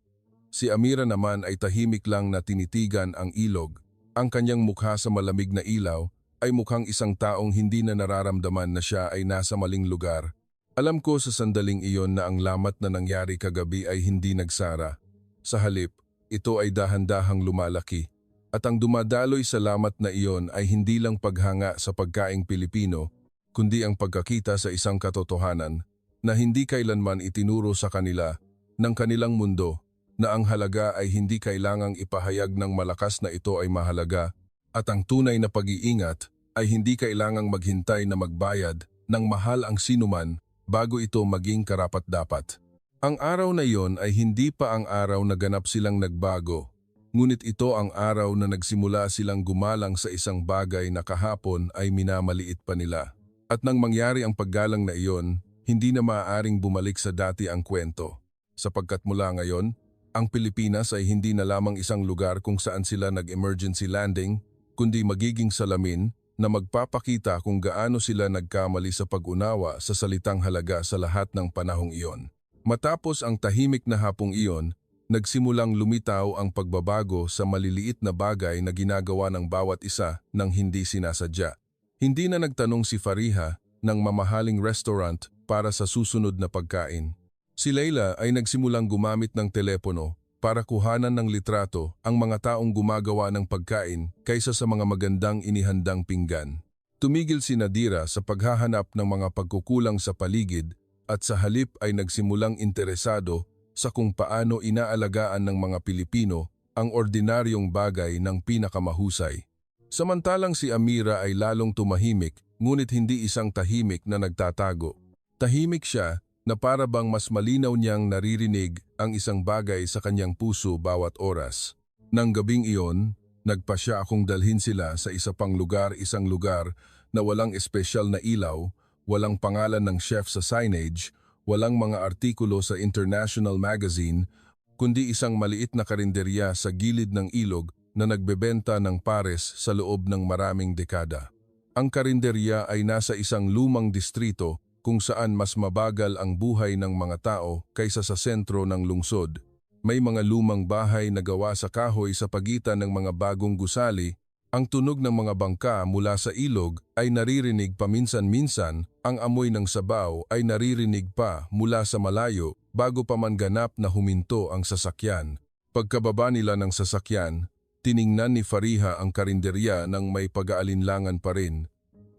Si Amira naman ay tahimik lang na tinitigan ang ilog. Ang kanyang mukha sa malamig na ilaw ay mukhang isang taong hindi na nararamdaman na siya ay nasa maling lugar. Alam ko sa sandaling iyon na ang lamat na nangyari kagabi ay hindi nagsara. Sa halip, ito ay dahan-dahang lumalaki. At ang dumadaloy sa lamat na iyon ay hindi lang paghanga sa pagkaing Pilipino, kundi ang pagkakita sa isang katotohanan na hindi kailanman itinuro sa kanila ng kanilang mundo na ang halaga ay hindi kailangang ipahayag ng malakas na ito ay mahalaga at ang tunay na pag-iingat ay hindi kailangang maghintay na magbayad ng mahal ang sinuman bago ito maging karapat-dapat. Ang araw na iyon ay hindi pa ang araw na ganap silang nagbago, ngunit ito ang araw na nagsimula silang gumalang sa isang bagay na kahapon ay minamaliit pa nila. At nang mangyari ang paggalang na iyon, hindi na maaaring bumalik sa dati ang kwento. Sapagkat mula ngayon, ang Pilipinas ay hindi na lamang isang lugar kung saan sila nag-emergency landing, kundi magiging salamin na magpapakita kung gaano sila nagkamali sa pag-unawa sa salitang halaga sa lahat ng panahong iyon. Matapos ang tahimik na hapong iyon, nagsimulang lumitaw ang pagbabago sa maliliit na bagay na ginagawa ng bawat isa nang hindi sinasadya. Hindi na nagtanong si Fariha ng mamahaling restaurant para sa susunod na pagkain. Si Layla ay nagsimulang gumamit ng telepono para kuhanan ng litrato ang mga taong gumagawa ng pagkain kaysa sa mga magandang inihandang pinggan. Tumigil si Nadira sa paghahanap ng mga pagkukulang sa paligid at sa halip ay nagsimulang interesado sa kung paano inaalagaan ng mga Pilipino ang ordinaryong bagay ng pinakamahusay. Samantalang si Amira ay lalong tumahimik ngunit hindi isang tahimik na nagtatago. Tahimik siya na para bang mas malinaw niyang naririnig ang isang bagay sa kanyang puso bawat oras. Nang gabing iyon, nagpasya akong dalhin sila sa isang lugar na walang espesyal na ilaw, walang pangalan ng chef sa signage, walang mga artikulo sa international magazine, kundi isang maliit na karinderya sa gilid ng ilog na nagbebenta ng pares sa loob ng maraming dekada. Ang karinderya ay nasa isang lumang distrito kung saan mas mabagal ang buhay ng mga tao kaysa sa sentro ng lungsod. May mga lumang bahay na gawa sa kahoy sa pagitan ng mga bagong gusali. Ang tunog ng mga bangka mula sa ilog ay naririnig paminsan-minsan, ang amoy ng sabaw ay naririnig pa mula sa malayo bago pa man ganap na huminto ang sasakyan. Pagkababa nila ng sasakyan, tiningnan ni Fariha ang karinderya ng may pag-aalinlangan pa rin.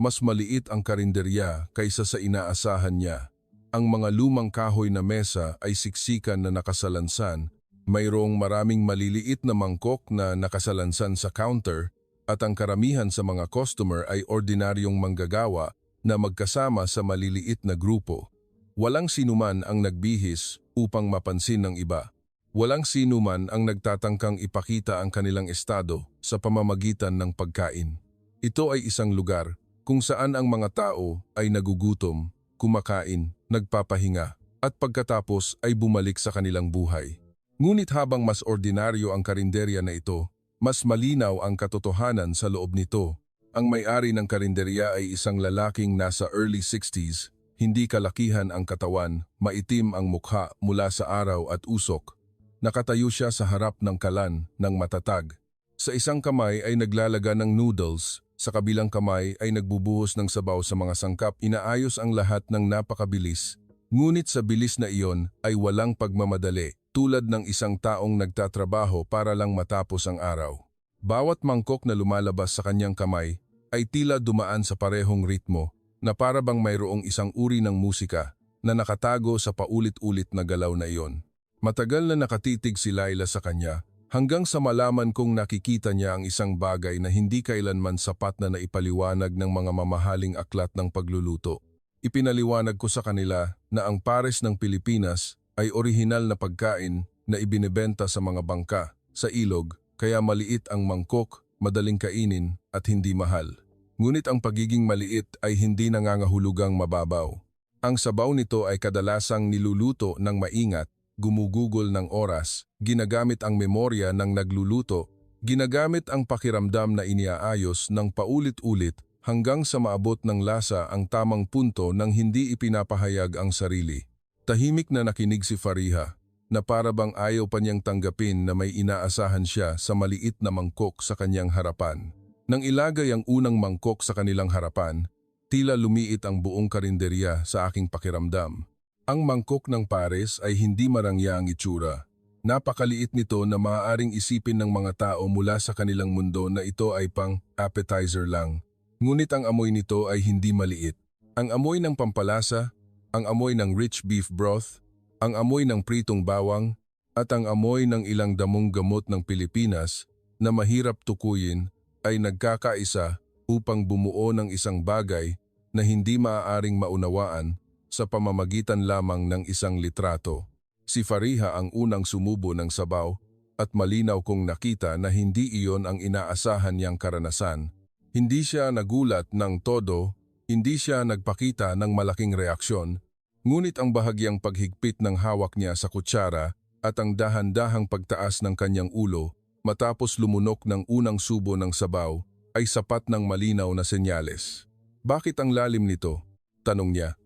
Mas maliit ang karinderya kaysa sa inaasahan niya. Ang mga lumang kahoy na mesa ay siksikan na nakasalansan, mayroong maraming maliliit na mangkok na nakasalansan sa counter at ang karamihan sa mga customer ay ordinaryong manggagawa na magkasama sa maliliit na grupo. Walang sinuman ang nagbihis upang mapansin ng iba. Walang sinuman ang nagtatangkang ipakita ang kanilang estado sa pamamagitan ng pagkain. Ito ay isang lugar kung saan ang mga tao ay nagugutom, kumakain, nagpapahinga, at pagkatapos ay bumalik sa kanilang buhay. Ngunit habang mas ordinaryo ang karinderya na ito, mas malinaw ang katotohanan sa loob nito. Ang may-ari ng karinderya ay isang lalaking nasa early 60s, hindi kalakihan ang katawan, maitim ang mukha mula sa araw at usok. Nakatayo siya sa harap ng kalan ng matatag. Sa isang kamay ay naglalaga ng noodles, sa kabilang kamay ay nagbubuhos ng sabaw sa mga sangkap. Inaayos ang lahat ng napakabilis. Ngunit sa bilis na iyon ay walang pagmamadali, tulad ng isang taong nagtatrabaho para lang matapos ang araw. Bawat mangkok na lumalabas sa kanyang kamay ay tila dumaan sa parehong ritmo na para bang mayroong isang uri ng musika na nakatago sa paulit-ulit na galaw na iyon. Matagal na nakatitig si Laila sa kanya hanggang sa malaman kong nakikita niya ang isang bagay na hindi kailanman sapat na naipaliwanag ng mga mamahaling aklat ng pagluluto. Ipinaliwanag ko sa kanila na ang pares ng Pilipinas ay orihinal na pagkain na ibinebenta sa mga bangka, sa ilog, kaya maliit ang mangkok, madaling kainin at hindi mahal. Ngunit ang pagiging maliit ay hindi nangangahulugang mababaw. Ang sabaw nito ay kadalasang niluluto ng maingat, gumugugol ng oras, ginagamit ang memorya ng nagluluto, ginagamit ang pakiramdam na iniaayos ng paulit-ulit hanggang sa maabot ng lasa ang tamang punto nang hindi ipinapahayag ang sarili. Tahimik na nakinig si Fariha, na para bang ayaw pa niyang tanggapin na may inaasahan siya sa maliit na mangkok sa kanyang harapan. Nang ilagay ang unang mangkok sa kanilang harapan, tila lumiit ang buong karinderya sa aking pakiramdam. Ang mangkok ng pares ay hindi marangya ang itsura. Napakaliit nito na maaaring isipin ng mga tao mula sa kanilang mundo na ito ay pang appetizer lang. Ngunit ang amoy nito ay hindi maliit. Ang amoy ng pampalasa, ang amoy ng rich beef broth, ang amoy ng pritong bawang, at ang amoy ng ilang damong gamot ng Pilipinas na mahirap tukuyin ay nagkakaisa upang bumuo ng isang bagay na hindi maaaring maunawaan sa pamamagitan lamang ng isang litrato. Si Fariha ang unang sumubo ng sabaw at malinaw kong nakita na hindi iyon ang inaasahan niyang karanasan. Hindi siya nagulat ng todo, hindi siya nagpakita ng malaking reaksyon, ngunit ang bahagyang paghigpit ng hawak niya sa kutsara at ang dahan-dahang pagtaas ng kanyang ulo matapos lumunok ng unang subo ng sabaw ay sapat ng malinaw na senyales. Bakit ang lalim nito? Tanong niya,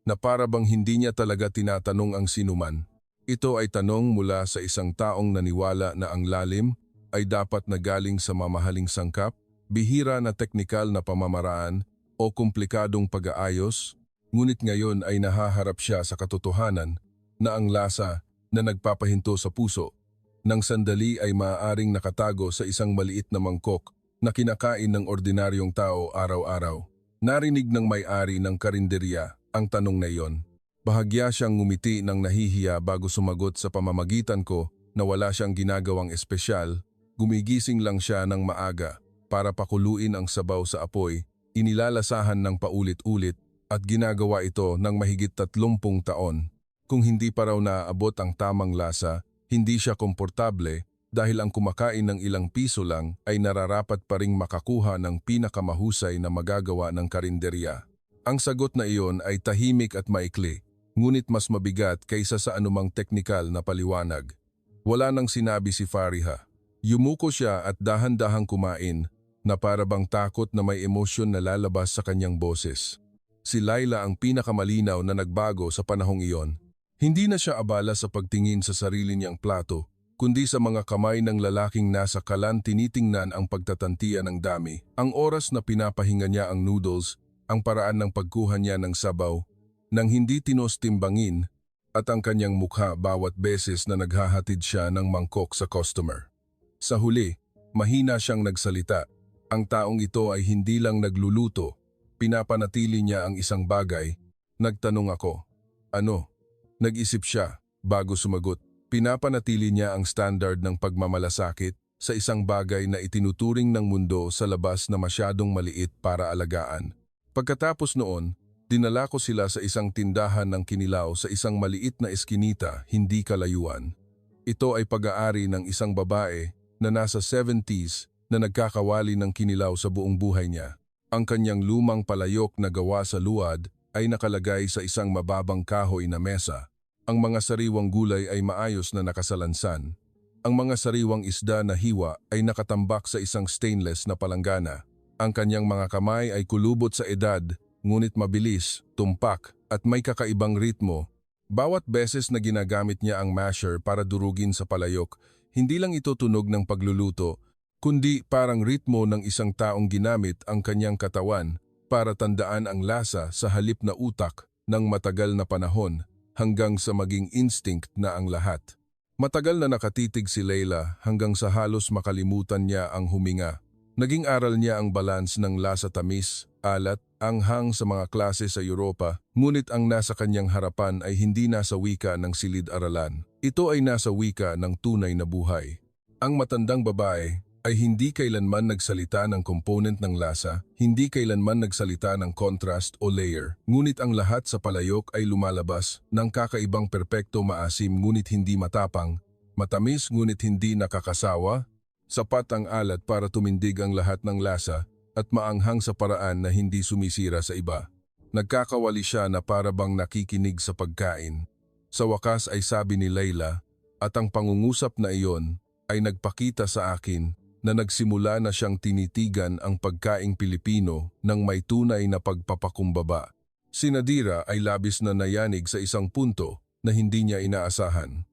na para bang hindi niya talaga tinatanong ang sinuman. Ito ay tanong mula sa isang taong naniwala na ang lalim ay dapat na galing sa mamahaling sangkap, bihira na teknikal na pamamaraan o komplikadong pag-aayos, ngunit ngayon ay nahaharap siya sa katotohanan na ang lasa na nagpapahinto sa puso ng sandali ay maaaring nakatago sa isang maliit na mangkok na kinakain ng ordinaryong tao araw-araw. Narinig ng may-ari ng karinderya ang tanong na iyon. Bahagya siyang ngumiti ng nahihiya bago sumagot sa pamamagitan ko na wala siyang ginagawang espesyal, gumigising lang siya ng maaga para pakuluin ang sabaw sa apoy Inilalasahan ng paulit-ulit at ginagawa ito ng mahigit 30 taon. Kung hindi pa raw naaabot ang tamang lasa, hindi siya komportable dahil ang kumakain ng ilang piso lang ay nararapat pa ring makakuha ng pinakamahusay na magagawa ng karinderya. Ang sagot na iyon ay tahimik at maikli, ngunit mas mabigat kaysa sa anumang teknikal na paliwanag. Wala nang sinabi si Fariha. Yumuko siya at dahan-dahang kumain na para bang takot na may emosyon na lalabas sa kanyang boses. Si Laila ang pinakamalinaw na nagbago sa panahong iyon. Hindi na siya abala sa pagtingin sa sarili niyang plato, kundi sa mga kamay ng lalaking nasa kalan tinitingnan ang pagtatantiya ng dami. Ang oras na pinapahinga niya ang noodles, ang paraan ng pagkuha niya ng sabaw, nang hindi timbangin, at ang kanyang mukha bawat beses na naghahatid siya ng mangkok sa customer. Sa huli, mahina siyang nagsalita. Ang taong ito ay hindi lang nagluluto, pinapanatili niya ang isang bagay. Nagtanong ako, ano? Nag-isip siya, bago sumagot. Pinapanatili niya ang standard ng pagmamalasakit sa isang bagay na itinuturing ng mundo sa labas na masyadong maliit para alagaan. Pagkatapos noon, dinala ko sila sa isang tindahan ng kinilaw sa isang maliit na eskinita, hindi kalayuan. Ito ay pag-aari ng isang babae na nasa 70s na nagkakawali ng kinilaw sa buong buhay niya. Ang kanyang lumang palayok na gawa sa luad ay nakalagay sa isang mababang kahoy na mesa. Ang mga sariwang gulay ay maayos na nakasalansan. Ang mga sariwang isda na hiwa ay nakatambak sa isang stainless na palanggana. Ang kanyang mga kamay ay kulubot sa edad, ngunit mabilis, tumpak at may kakaibang ritmo. Bawat beses na ginagamit niya ang masher para durugin sa palayok, hindi lang ito tunog ng pagluluto, kundi parang ritmo ng isang taong ginamit ang kanyang katawan para tandaan ang lasa sa halip na utak ng matagal na panahon hanggang sa maging instinct na ang lahat. Matagal na nakatitig si Leila hanggang sa halos makalimutan niya ang huminga. Naging aral niya ang balance ng lasa tamis, alat, anghang sa mga klase sa Europa, ngunit ang nasa kanyang harapan ay hindi nasa wika ng silid-aralan. Ito ay nasa wika ng tunay na buhay. Ang matandang babae ay hindi kailanman nagsalita ng component ng lasa, hindi kailanman nagsalita ng contrast o layer, ngunit ang lahat sa palayok ay lumalabas ng kakaibang perpekto, maasim ngunit hindi matapang, matamis ngunit hindi nakakasawa, sapat ang alat para tumindig ang lahat ng lasa at maanghang sa paraan na hindi sumisira sa iba. Nagkakawali siya na para bang nakikinig sa pagkain. Sa wakas ay sabi ni Leila, at ang pangungusap na iyon ay nagpakita sa akin na nagsimula na siyang tinitigan ang pagkaing Pilipino ng may tunay na pagpapakumbaba. Si Nadira ay labis na nayanig sa isang punto na hindi niya inaasahan.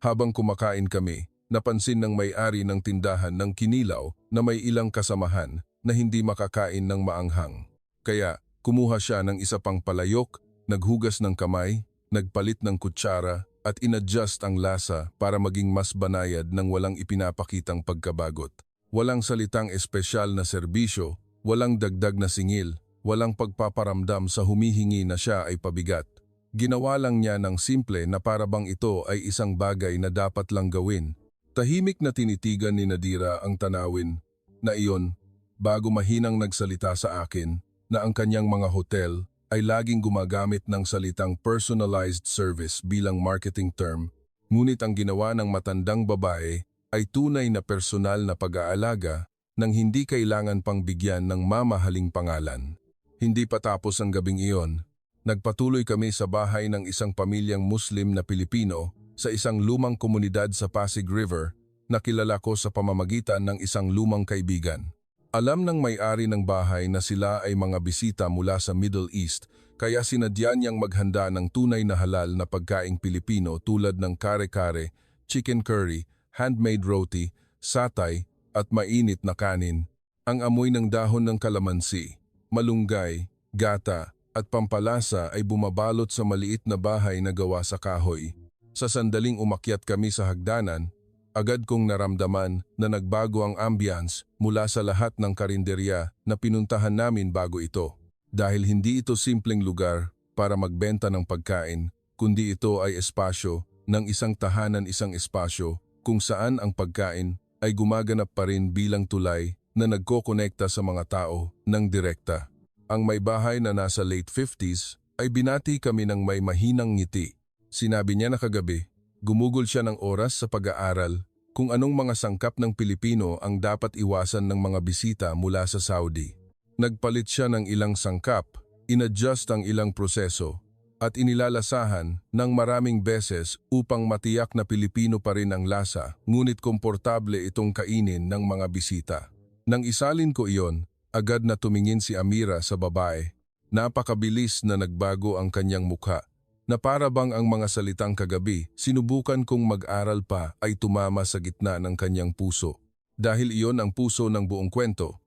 Habang kumakain kami, napansin ng may-ari ng tindahan ng kinilaw na may ilang kasamahan na hindi makakain ng maanghang. Kaya kumuha siya ng isa pang palayok, naghugas ng kamay, nagpalit ng kutsara at inadjust ang lasa para maging mas banayad ng walang ipinapakitang pagkabagot. Walang salitang espesyal na serbisyo, walang dagdag na singil, walang pagpaparamdam sa humihingi na siya ay pabigat. Ginawa lang niya ng simple na para bang ito ay isang bagay na dapat lang gawin. Tahimik na tinitigan ni Nadira ang tanawin na iyon bago mahinang nagsalita sa akin na ang kanyang mga hotel ay laging gumagamit ng salitang personalized service bilang marketing term, ngunit ang ginawa ng matandang babae ay tunay na personal na pag-aalaga nang hindi kailangan pang bigyan ng mamahaling pangalan. Hindi pa tapos ang gabing iyon, nagpatuloy kami sa bahay ng isang pamilyang Muslim na Pilipino sa isang lumang komunidad sa Pasig River na kilala ko sa pamamagitan ng isang lumang kaibigan. Alam ng may-ari ng bahay na sila ay mga bisita mula sa Middle East, kaya sinadya niyang maghanda ng tunay na halal na pagkaing Pilipino tulad ng kare-kare, chicken curry, handmade roti, satay at mainit na kanin. Ang amoy ng dahon ng kalamansi, malunggay, gata at pampalasa ay bumabalot sa maliit na bahay na gawa sa kahoy. Sa sandaling umakyat kami sa hagdanan, agad kong naramdaman na nagbago ang ambience mula sa lahat ng karinderya na pinuntahan namin bago ito. Dahil hindi ito simpleng lugar para magbenta ng pagkain, kundi ito ay espasyo ng isang tahanan, isang espasyo kung saan ang pagkain ay gumaganap pa rin bilang tulay na nagkokonekta sa mga tao ng direkta. Ang may bahay na nasa late 50s ay binati kami ng may mahinang ngiti. Sinabi niya na kagabi, gumugol siya ng oras sa pag-aaral kung anong mga sangkap ng Pilipino ang dapat iwasan ng mga bisita mula sa Saudi. Nagpalit siya ng ilang sangkap, inadjust ang ilang proseso, at inilalasahan ng maraming beses upang matiyak na Pilipino pa rin ang lasa, ngunit komportable itong kainin ng mga bisita. Nang isalin ko iyon, agad na tumingin si Amira sa babae. Napakabilis na nagbago ang kanyang mukha, na para bang ang mga salitang kagabi, sinubukan kong mag-aral pa ay tumama sa gitna ng kanyang puso. Dahil iyon ang puso ng buong kwento.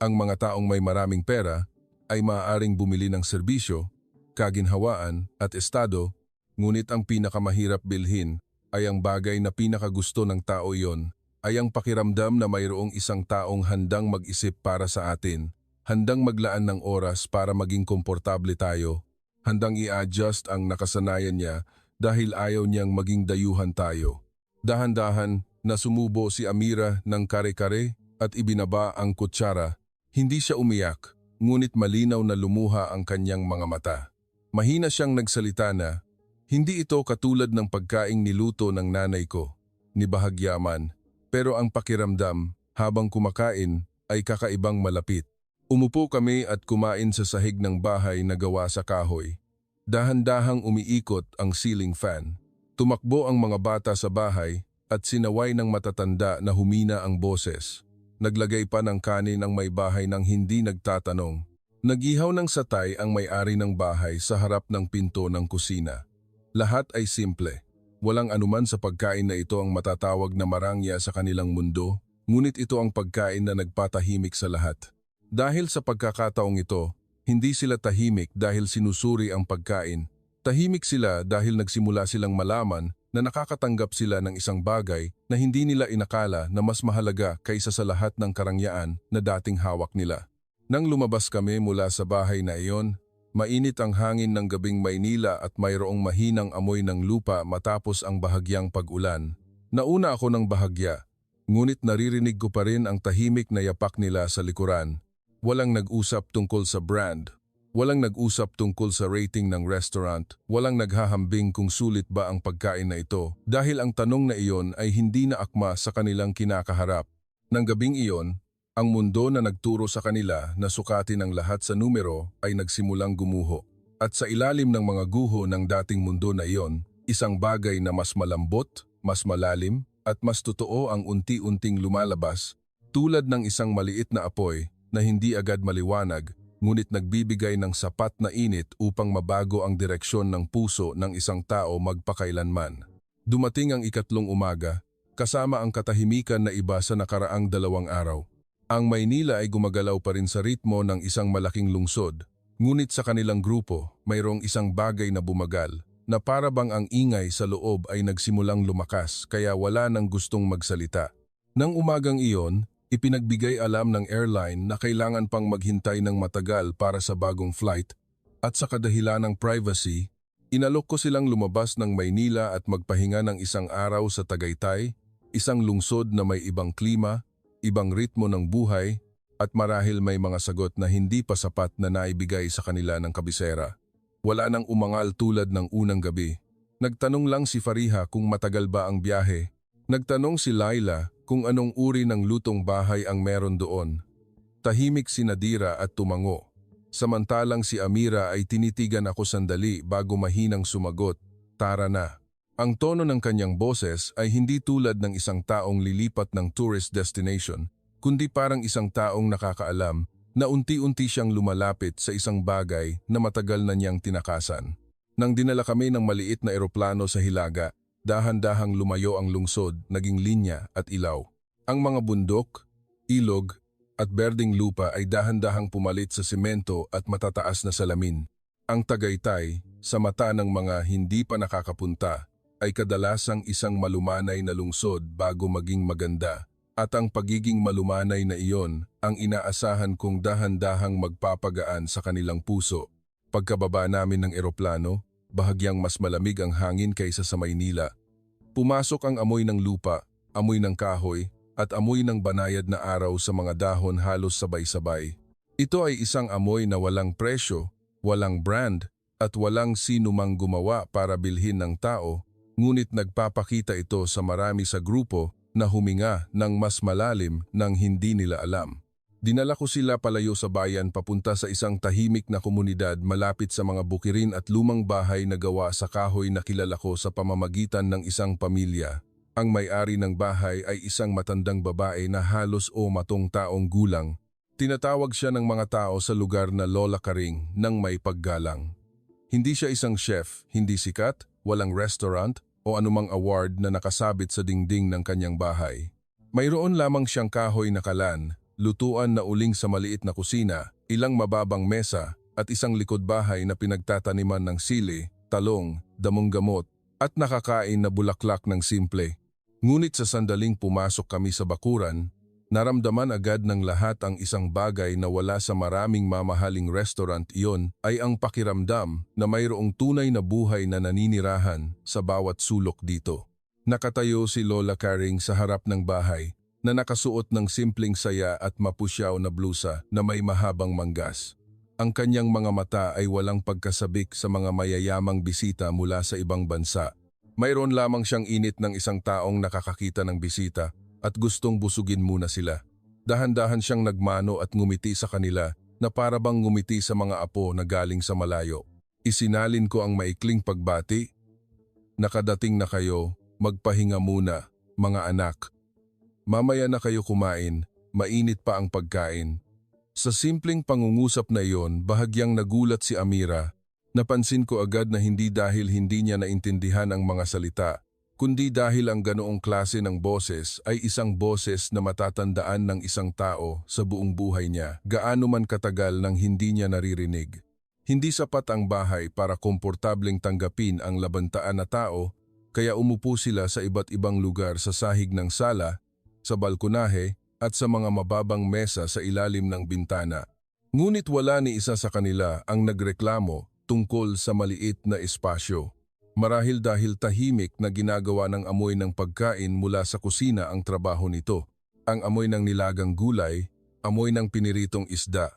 Ang mga taong may maraming pera ay maaaring bumili ng serbisyo, kaginhawaan at estado, ngunit ang pinakamahirap bilhin ay ang bagay na pinakagusto ng tao iyon, ay ang pakiramdam na mayroong isang taong handang mag-isip para sa atin, handang maglaan ng oras para maging komportable tayo, handang i-adjust ang nakasanayan niya dahil ayaw niyang maging dayuhan tayo. Dahan-dahan na sumubo si Amira ng kare-kare at ibinaba ang kutsara. Hindi siya umiyak, ngunit malinaw na lumuha ang kanyang mga mata. Mahina siyang nagsalita na, "Hindi ito katulad ng pagkaing niluto ng nanay ko, ni Bahagyaman. Pero ang pakiramdam, habang kumakain, ay kakaibang malapit." Umupo kami at kumain sa sahig ng bahay na gawa sa kahoy. Dahan-dahang umiikot ang ceiling fan. Tumakbo ang mga bata sa bahay at sinaway ng matatanda na humina ang boses. Naglagay pa ng kanin ang may bahay nang hindi nagtatanong. Nagihaw ng satay ang may-ari ng bahay sa harap ng pinto ng kusina. Lahat ay simple. Walang anuman sa pagkain na ito ang matatawag na marangya sa kanilang mundo, ngunit ito ang pagkain na nagpatahimik sa lahat. Dahil sa pagkakataong ito, hindi sila tahimik dahil sinusuri ang pagkain. Tahimik sila dahil nagsimula silang malaman na nakakatanggap sila ng isang bagay na hindi nila inakala na mas mahalaga kaysa sa lahat ng karangyaan na dating hawak nila. Nang lumabas kami mula sa bahay na iyon, mainit ang hangin ng gabing Maynila at mayroong mahinang amoy ng lupa matapos ang bahagyang pag-ulan. Nauna ako ng bahagya, ngunit naririnig ko pa rin ang tahimik na yapak nila sa likuran. Walang nag-usap tungkol sa brand, walang nag-usap tungkol sa rating ng restaurant, walang naghahambing kung sulit ba ang pagkain na ito dahil ang tanong na iyon ay hindi na akma sa kanilang kinakaharap. Nang gabing iyon, ang mundo na nagturo sa kanila na sukatin ang lahat sa numero ay nagsimulang gumuho. At sa ilalim ng mga guho ng dating mundo na iyon, isang bagay na mas malambot, mas malalim, at mas totoo ang unti-unting lumalabas, tulad ng isang maliit na apoy na hindi agad maliwanag, ngunit nagbibigay ng sapat na init upang mabago ang direksyon ng puso ng isang tao magpakailanman. Dumating ang ikatlong umaga, kasama ang katahimikan na iba sa nakaraang 2 araw. Ang Maynila ay gumagalaw pa rin sa ritmo ng isang malaking lungsod, ngunit sa kanilang grupo mayroong isang bagay na bumagal, na para bang ang ingay sa loob ay nagsimulang lumakas kaya wala nang gustong magsalita. Nang umagang iyon, ipinagbigay alam ng airline na kailangan pang maghintay ng matagal para sa bagong flight at sa kadahilan ng privacy, inalok ko silang lumabas ng Maynila at magpahinga ng isang araw sa Tagaytay, isang lungsod na may ibang klima, ibang ritmo ng buhay, at marahil may mga sagot na hindi pa sapat na naibigay sa kanila ng kabisera. Wala nang umangal tulad ng unang gabi. Nagtanong lang si Fariha kung matagal ba ang biyahe. Nagtanong si Laila kung anong uri ng lutong bahay ang meron doon. Tahimik si Nadira at tumango. Samantalang si Amira ay tinitigan ako sandali bago mahinang sumagot, "Tara na." Ang tono ng kanyang boses ay hindi tulad ng isang taong lilipat ng tourist destination, kundi parang isang taong nakakaalam na unti-unti siyang lumalapit sa isang bagay na matagal na niyang tinakasan. Nang dinala kami ng maliit na eroplano sa Hilaga, dahan-dahang lumayo ang lungsod, naging linya at ilaw. Ang mga bundok, ilog at berdeng lupa ay dahan-dahang pumalit sa semento at matataas na salamin. Ang Tagaytay, sa mata ng mga hindi pa nakakapunta, ay kadalasang isang malumanay na lungsod bago maging maganda, at ang pagiging malumanay na iyon ang inaasahan kong dahan-dahang magpapagaan sa kanilang puso. Pagkababa namin ng eroplano, bahagyang mas malamig ang hangin kaysa sa Maynila. Pumasok ang amoy ng lupa, amoy ng kahoy, at amoy ng banayad na araw sa mga dahon halos sabay-sabay. Ito ay isang amoy na walang presyo, walang brand, at walang sinumang gumawa para bilhin ng tao, ngunit nagpapakita ito sa marami sa grupo na huminga ng mas malalim nang hindi nila alam. Dinala ko sila palayo sa bayan papunta sa isang tahimik na komunidad malapit sa mga bukirin at lumang bahay na gawa sa kahoy na kilala ko sa pamamagitan ng isang pamilya. Ang may-ari ng bahay ay isang matandang babae na halos o matong taong gulang. Tinatawag siya ng mga tao sa lugar na Lola Karing ng may paggalang. Hindi siya isang chef, hindi sikat, walang restaurant o anumang award na nakasabit sa dingding ng kanyang bahay. Mayroon lamang siyang kahoy na kalan, lutuan na uling sa maliit na kusina, ilang mababang mesa at isang likod bahay na pinagtataniman ng sili, talong, damong gamot at nakakain na bulaklak ng simple. Ngunit sa sandaling pumasok kami sa bakuran, naramdaman agad ng lahat ang isang bagay na wala sa maraming mamahaling restaurant. Iyon ay ang pakiramdam na mayroong tunay na buhay na naninirahan sa bawat sulok dito. Nakatayo si Lola Karing sa harap ng bahay na nakasuot ng simpleng saya at mapusyaw na blusa na may mahabang manggas. Ang kanyang mga mata ay walang pagkasabik sa mga mayayamang bisita mula sa ibang bansa. Mayroon lamang siyang init ng isang taong nakakakita ng bisita at gustong busugin muna sila. Dahan-dahan siyang nagmano at ngumiti sa kanila na para bang ngumiti sa mga apo na galing sa malayo. Isinalin ko ang maikling pagbati. Nakadating na kayo, magpahinga muna, mga anak. Mamaya na kayo kumain, mainit pa ang pagkain. Sa simpleng pangungusap na iyon, bahagyang nagulat si Amira. Napansin ko agad na hindi dahil hindi niya naintindihan ang mga salita, kundi dahil ang ganoong klase ng boses ay isang boses na matatandaan ng isang tao sa buong buhay niya, gaano man katagal nang hindi niya naririnig. Hindi sapat ang bahay para komportableng tanggapin ang labantaan na tao, kaya umupo sila sa iba't ibang lugar sa sahig ng sala, sa balkonahe at sa mga mababang mesa sa ilalim ng bintana. Ngunit wala ni isa sa kanila ang nagreklamo tungkol sa maliit na espasyo. Marahil dahil tahimik na ginagawa ng amoy ng pagkain mula sa kusina ang trabaho nito. Ang amoy ng nilagang gulay, amoy ng piniritong isda,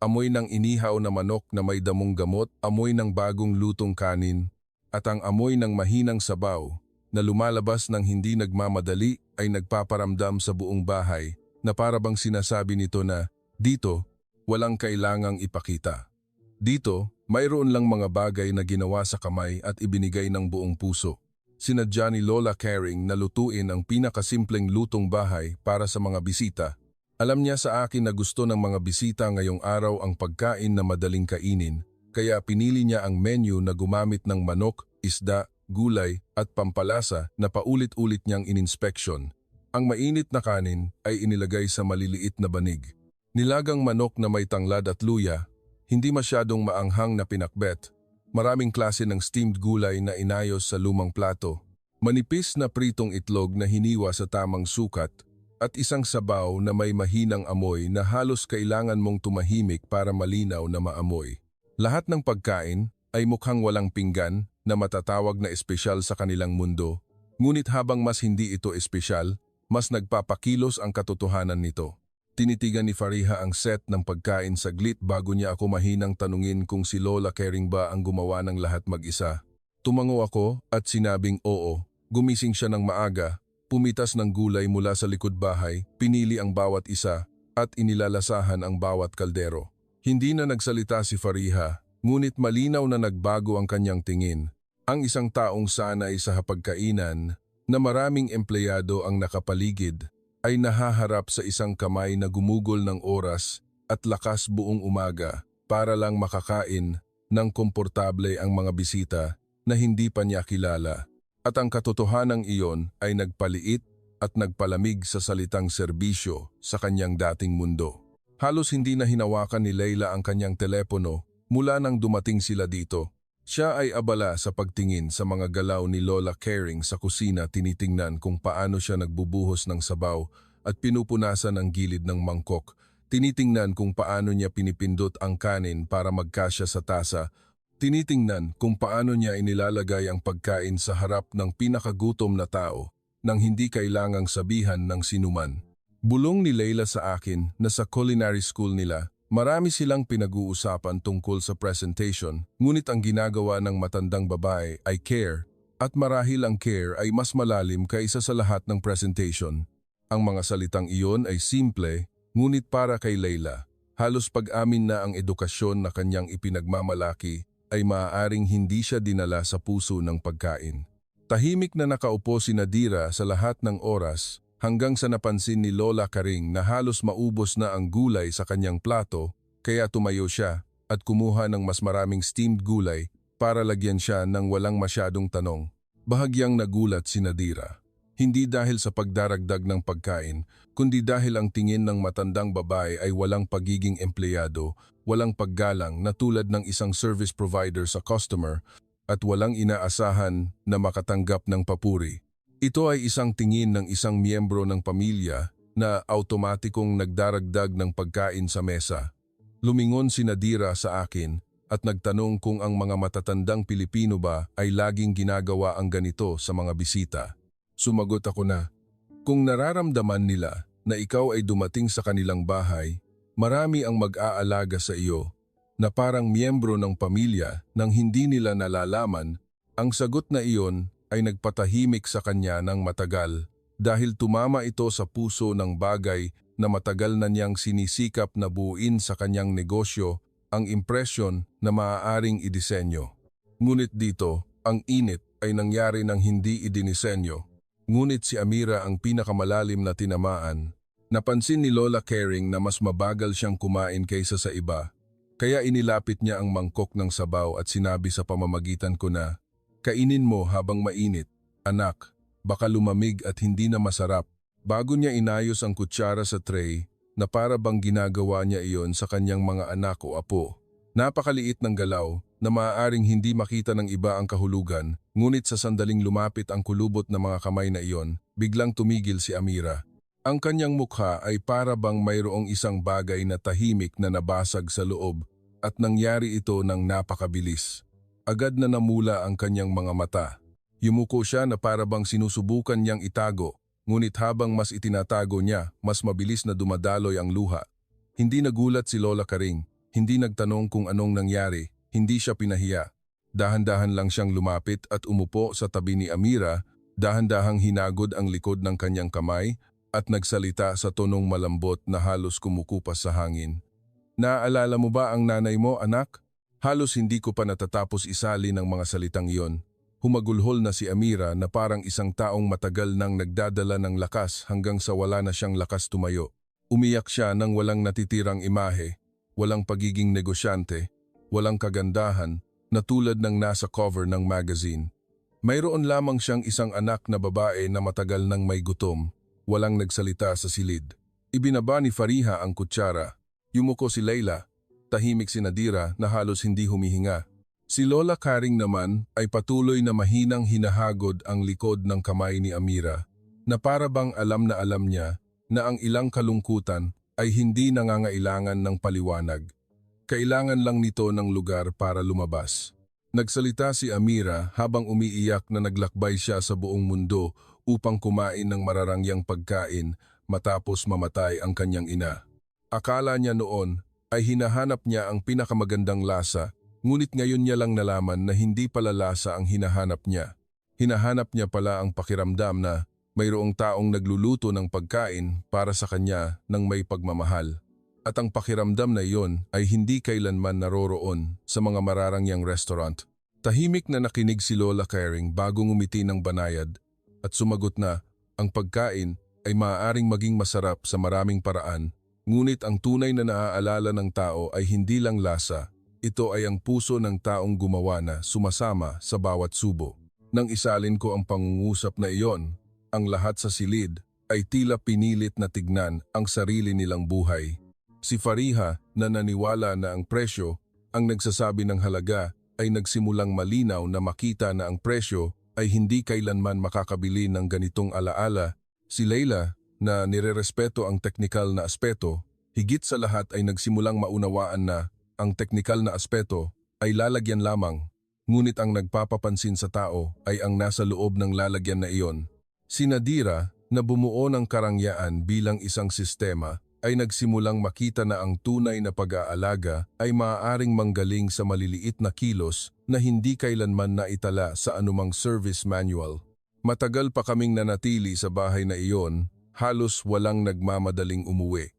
amoy ng inihaw na manok na may damong gamot, amoy ng bagong lutong kanin, at ang amoy ng mahinang sabaw na lumalabas ng hindi nagmamadali ay nagpaparamdam sa buong bahay na parabang sinasabi nito na, dito, walang kailangang ipakita. Dito, mayroon lang mga bagay na ginawa sa kamay at ibinigay ng buong puso. Sinadya ni Lola Karing na lutuin ang pinakasimpleng lutong bahay para sa mga bisita. Alam niya sa akin na gusto ng mga bisita ngayong araw ang pagkain na madaling kainin, kaya pinili niya ang menu na gumamit ng manok, isda, gulay at pampalasa na paulit-ulit niyang ininspeksyon. Ang mainit na kanin ay inilagay sa maliliit na banig. Nilagang manok na may tanglad at luya, hindi masyadong maanghang na pinakbet. Maraming klase ng steamed gulay na inayos sa lumang plato. Manipis na pritong itlog na hiniwa sa tamang sukat at isang sabaw na may mahinang amoy na halos kailangan mong tumahimik para malinaw na maamoy. Lahat ng pagkain ay mukhang walang pinggan na matatawag na espesyal sa kanilang mundo. Ngunit habang mas hindi ito espesyal, mas nagpapakilos ang katotohanan nito. Tinitigan ni Fariha ang set ng pagkain saglit bago niya ako mahinang tanungin kung si Lola Karing ba ang gumawa ng lahat mag-isa. Tumango ako at sinabing oo. Gumising siya ng maaga, pumitas ng gulay mula sa likod bahay, pinili ang bawat isa at inilalasahan ang bawat kaldero. Hindi na nagsalita si Fariha, ngunit malinaw na nagbago ang kanyang tingin. Ang isang taong sanay sa hapagkainan na maraming empleyado ang nakapaligid ay nahaharap sa isang kamay na gumugol ng oras at lakas buong umaga para lang makakain ng komportable ang mga bisita na hindi pa niya kilala. At ang katotohanang iyon ay nagpaliit at nagpalamig sa salitang serbisyo sa kanyang dating mundo. Halos hindi na hinawakan ni Leila ang kanyang telepono mula nang dumating sila dito. Siya ay abala sa pagtingin sa mga galaw ni Lola Karing sa kusina, tinitingnan kung paano siya nagbubuhos ng sabaw at pinupunasan ang gilid ng mangkok. Tinitingnan kung paano niya pinipindot ang kanin para magkasya sa tasa. Tinitingnan kung paano niya inilalagay ang pagkain sa harap ng pinakagutom na tao nang hindi kailangang sabihan ng sinuman. Bulong ni Leila sa akin na sa culinary school nila Marami silang pinag-uusapan tungkol sa presentation, ngunit ang ginagawa ng matandang babae ay care, at marahil ang care ay mas malalim kaysa sa lahat ng presentation. Ang mga salitang iyon ay simple, ngunit para kay Leila, halos pag-amin na ang edukasyon na kanyang ipinagmamalaki ay maaaring hindi siya dinala sa puso ng pagkain. Tahimik na nakaupo si Nadira sa lahat ng oras hanggang sa napansin ni Lola Karing na halos maubos na ang gulay sa kanyang plato, kaya tumayo siya at kumuha ng mas maraming steamed gulay para lagyan siya ng walang masyadong tanong. Bahagyang nagulat si Nadira. Hindi dahil sa pagdaragdag ng pagkain, kundi dahil ang tingin ng matandang babae ay walang pagiging empleyado, walang paggalang na tulad ng isang service provider sa customer, at walang inaasahan na makatanggap ng papuri. Ito ay isang tingin ng isang miyembro ng pamilya na automatikong nagdaragdag ng pagkain sa mesa. Lumingon si Nadira sa akin at nagtanong kung ang mga matatandang Pilipino ba ay laging ginagawa ang ganito sa mga bisita. Sumagot ako na, kung nararamdaman nila na ikaw ay dumating sa kanilang bahay, marami ang mag-aalaga sa iyo, na parang miyembro ng pamilya nang hindi nila nalalaman, ang sagot na iyon ay nagpatahimik sa kanya ng matagal dahil tumama ito sa puso ng bagay na matagal na niyang sinisikap na buuin sa kanyang negosyo, ang impresyon na maaaring idisenyo. Ngunit dito, ang init ay nangyari ng hindi idinisenyo. Ngunit si Amira ang pinakamalalim na tinamaan. Napansin ni Lola Caring na mas mabagal siyang kumain kaysa sa iba, kaya inilapit niya ang mangkok ng sabaw at sinabi sa pamamagitan ko na, kainin mo habang mainit, anak, baka lumamig at hindi na masarap. Bago niya inayos ang kutsara sa tray, na para bang ginagawa niya iyon sa kanyang mga anak o apo. Napakaliit ng galaw na maaaring hindi makita ng iba ang kahulugan, ngunit sa sandaling lumapit ang kulubot na mga kamay na iyon, biglang tumigil si Amira. Ang kanyang mukha ay para bang mayroong isang bagay na tahimik na nabasag sa loob at nangyari ito ng napakabilis. Agad na namula ang kanyang mga mata. Yumuko siya na para bang sinusubukan niyang itago, ngunit habang mas itinatago niya, mas mabilis na dumadaloy ang luha. Hindi nagulat si Lola Karing, hindi nagtanong kung anong nangyari, hindi siya pinahiya. Dahan-dahan lang siyang lumapit at umupo sa tabi ni Amira, dahan-dahang hinagod ang likod ng kanyang kamay at nagsalita sa tonong malambot na halos kumukupas sa hangin. Naaalala mo ba ang nanay mo, anak? Halos hindi ko pa natatapos isali ng mga salitang iyon. Humagulhol na si Amira na parang isang taong matagal nang nagdadala ng lakas hanggang sa wala na siyang lakas tumayo. Umiyak siya nang walang natitirang imahe, walang pagiging negosyante, walang kagandahan na tulad ng nasa cover ng magazine. Mayroon lamang siyang isang anak na babae na matagal nang may gutom, walang nagsalita sa silid. Ibinaba ni Fariha ang kutsara. Yumuko si Leila. Tahimik si Nadira na halos hindi humihinga. Si Lola Karing naman ay patuloy na mahinang hinahagod ang likod ng kamay ni Amira, na para bang alam na alam niya na ang ilang kalungkutan ay hindi nangangailangan ng paliwanag. Kailangan lang nito ng lugar para lumabas. Nagsalita si Amira habang umiiyak na naglakbay siya sa buong mundo upang kumain ng mararangyang pagkain matapos mamatay ang kanyang ina. Akala niya noon ay hinahanap niya ang pinakamagandang lasa, ngunit ngayon niya lang nalaman na hindi pala lasa ang hinahanap niya. Hinahanap niya pala ang pakiramdam na mayroong taong nagluluto ng pagkain para sa kanya ng may pagmamahal. At ang pakiramdam na iyon ay hindi kailanman naroroon sa mga mararangyang restaurant. Tahimik na nakinig si Lola Caring bago ngumiti ng banayad at sumagot na ang pagkain ay maaaring maging masarap sa maraming paraan. Ngunit ang tunay na naaalala ng tao ay hindi lang lasa, ito ay ang puso ng taong gumawa na sumasama sa bawat subo. Nang isalin ko ang pangungusap na iyon, ang lahat sa silid ay tila pinilit na tignan ang sarili nilang buhay. Si Fariha na naniwala na ang presyo, ang nagsasabi ng halaga, ay nagsimulang malinaw na makita na ang presyo ay hindi kailanman makakabili ng ganitong alaala. Si Leila, na nirerespeto ang teknikal na aspeto, higit sa lahat ay nagsimulang maunawaan na ang teknikal na aspeto ay lalagyan lamang, ngunit ang nagpapapansin sa tao ay ang nasa loob ng lalagyan na iyon. Si Nadira, na bumuo ng karangyaan bilang isang sistema, ay nagsimulang makita na ang tunay na pag-aalaga ay maaaring manggaling sa maliliit na kilos na hindi kailanman naitala sa anumang service manual. Matagal pa kaming nanatili sa bahay na iyon, halos walang nagmamadaling umuwi.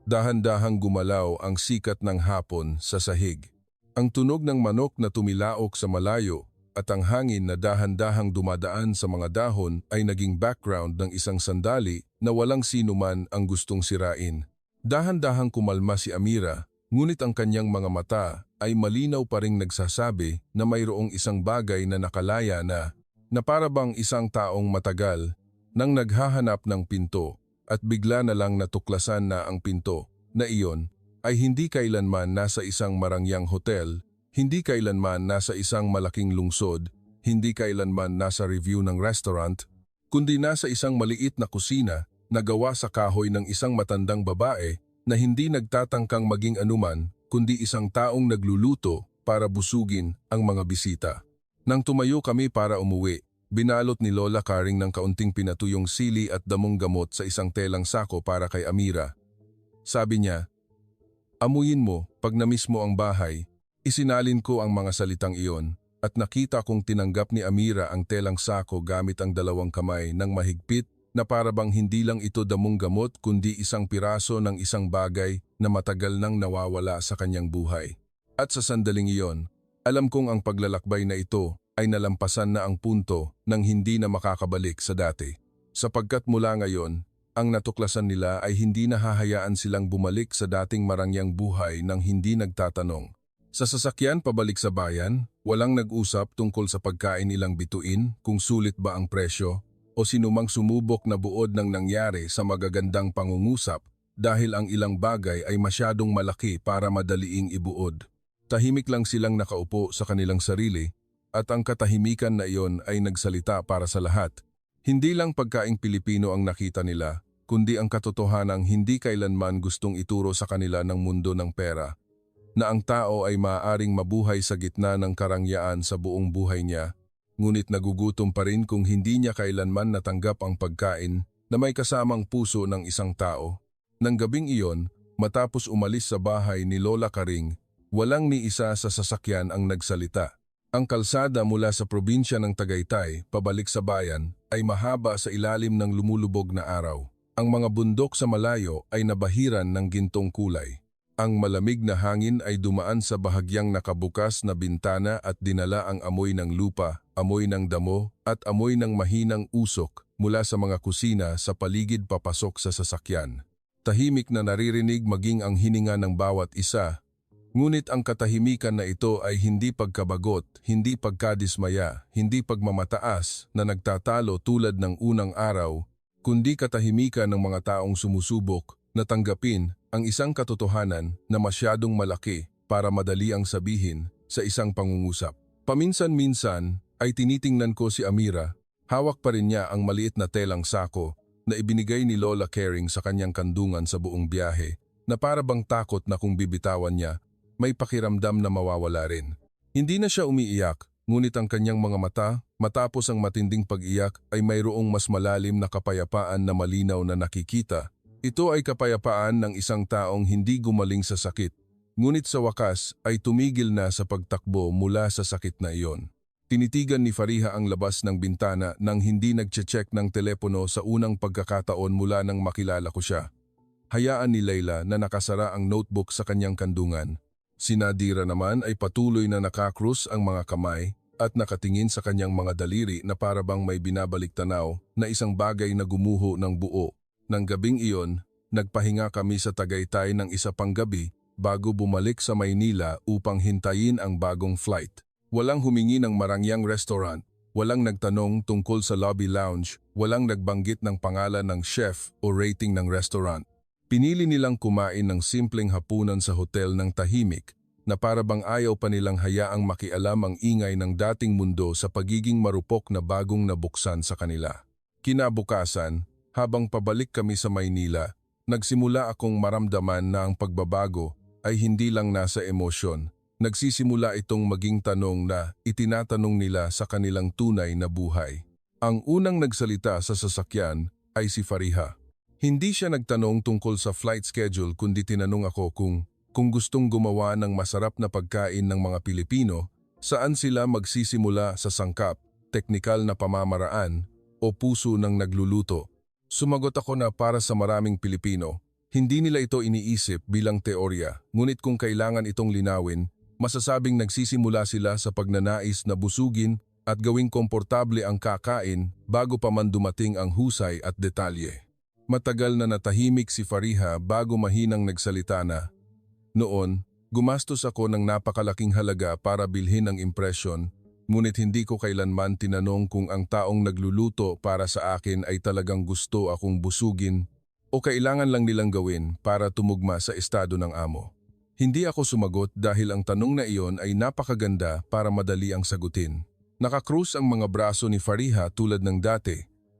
Dahan-dahang gumalaw ang sikat ng hapon sa sahig. Ang tunog ng manok na tumilaok sa malayo at ang hangin na dahan-dahang dumadaan sa mga dahon ay naging background ng isang sandali na walang sino man ang gustong sirain. Dahan-dahang kumalma si Amira, ngunit ang kanyang mga mata ay malinaw pa ring nagsasabi na mayroong isang bagay na nakalaya na para bang isang taong matagal nang naghahanap ng pinto at bigla na lang natuklasan na ang pinto na iyon ay hindi kailanman nasa isang marangyang hotel, hindi kailanman nasa isang malaking lungsod, hindi kailanman nasa review ng restaurant, kundi nasa isang maliit na kusina na gawa sa kahoy ng isang matandang babae na hindi nagtatangkang maging anuman kundi isang taong nagluluto para busugin ang mga bisita. Nang tumayo kami para umuwi, binalot ni Lola Karing ng kaunting pinatuyong sili at damong gamot sa isang telang sako para kay Amira. Sabi niya, "Amuyin mo pag na-miss mo ang bahay." Isinalin ko ang mga salitang iyon at nakita kong tinanggap ni Amira ang telang sako gamit ang dalawang kamay ng mahigpit na para bang hindi lang ito damong gamot kundi isang piraso ng isang bagay na matagal nang nawawala sa kanyang buhay. At sa sandaling iyon, alam kong ang paglalakbay na ito ay nalampasan na ang punto ng hindi na makakabalik sa dati. Sapagkat mula ngayon, ang natuklasan nila ay hindi nahahayaan silang bumalik sa dating marangyang buhay nang hindi nagtatanong. Sa sasakyan pabalik sa bayan, walang nag-usap tungkol sa pagkain ilang bituin, kung sulit ba ang presyo, o sinumang sumubok na buod ng nangyari sa magagandang pangungusap dahil ang ilang bagay ay masyadong malaki para madaliing ibuod. Tahimik lang silang nakaupo sa kanilang sarili at ang katahimikan na iyon ay nagsalita para sa lahat. Hindi lang pagkaing Pilipino ang nakita nila, kundi ang katotohanang hindi kailanman gustong ituro sa kanila ng mundo ng pera, na ang tao ay maaaring mabuhay sa gitna ng karangyaan sa buong buhay niya, ngunit nagugutom pa rin kung hindi niya kailanman natanggap ang pagkain na may kasamang puso ng isang tao. Nang gabing iyon, matapos umalis sa bahay ni Lola Karing, walang ni isa sa sasakyan ang nagsalita. Ang kalsada mula sa probinsya ng Tagaytay pabalik sa bayan ay mahaba sa ilalim ng lumulubog na araw. Ang mga bundok sa malayo ay nabahiran ng gintong kulay. Ang malamig na hangin ay dumaan sa bahagyang nakabukas na bintana at dinala ang amoy ng lupa, amoy ng damo at amoy ng mahinang usok mula sa mga kusina sa paligid papasok sa sasakyan. Tahimik na naririnig maging ang hininga ng bawat isa. Ngunit ang katahimikan na ito ay hindi pagkabagot, hindi pagkadismaya, hindi pagmamataas na nagtatalo tulad ng unang araw, kundi katahimikan ng mga taong sumusubok na tanggapin ang isang katotohanan na masyadong malaki para madali ang sabihin sa isang pangungusap. Paminsan-minsan ay tinitingnan ko si Amira, hawak pa rin niya ang maliit na telang sako na ibinigay ni Lola Karing sa kanyang kandungan sa buong biyahe na para bang takot na kung bibitawan niya, may pakiramdam na mawawala rin. Hindi na siya umiiyak, ngunit ang kanyang mga mata, matapos ang matinding pag-iyak ay mayroong mas malalim na kapayapaan na malinaw na nakikita. Ito ay kapayapaan ng isang taong hindi gumaling sa sakit, ngunit sa wakas ay tumigil na sa pagtakbo mula sa sakit na iyon. Tinitigan ni Fariha ang labas ng bintana nang hindi nagche-check ng telepono sa unang pagkakataon mula nang makilala ko siya. Hayaan ni Layla na nakasara ang notebook sa kanyang kandungan. Si Nadira naman ay patuloy na nakakrus ang mga kamay at nakatingin sa kanyang mga daliri na para bang may binabalik tanaw na isang bagay na gumuho ng buo. Nang gabing iyon, nagpahinga kami sa Tagaytay ng isa pang gabi bago bumalik sa Maynila upang hintayin ang bagong flight. Walang humingi ng marangyang restaurant, walang nagtanong tungkol sa lobby lounge, walang nagbanggit ng pangalan ng chef o rating ng restaurant. Pinili nilang kumain ng simpleng hapunan sa hotel ng tahimik na para bang ayaw pa nilang hayaang makialam ang ingay ng dating mundo sa pagiging marupok na bagong nabuksan sa kanila. Kinabukasan, habang pabalik kami sa Maynila, nagsimula akong maramdaman na ang pagbabago ay hindi lang nasa emosyon. Nagsisimula itong maging tanong na itinatanong nila sa kanilang tunay na buhay. Ang unang nagsalita sa sasakyan ay si Fariha. Hindi siya nagtanong tungkol sa flight schedule kundi tinanong ako kung gustong gumawa ng masarap na pagkain ng mga Pilipino, saan sila magsisimula sa sangkap, teknikal na pamamaraan o puso ng nagluluto. Sumagot ako na para sa maraming Pilipino, hindi nila ito iniisip bilang teorya, ngunit kung kailangan itong linawin, masasabing nagsisimula sila sa pagnanais na busugin at gawing komportable ang kakain bago pa man dumating ang husay at detalye. Matagal na natahimik si Fariha bago mahinang nagsalita na. Noon, gumastos ako ng napakalaking halaga para bilhin ang impresyon, ngunit hindi ko kailanman tinanong kung ang taong nagluluto para sa akin ay talagang gusto akong busugin o kailangan lang nilang gawin para tumugma sa estado ng amo. Hindi ako sumagot dahil ang tanong na iyon ay napakaganda para madali ang sagutin. Nakakrus ang mga braso ni Fariha tulad ng dati,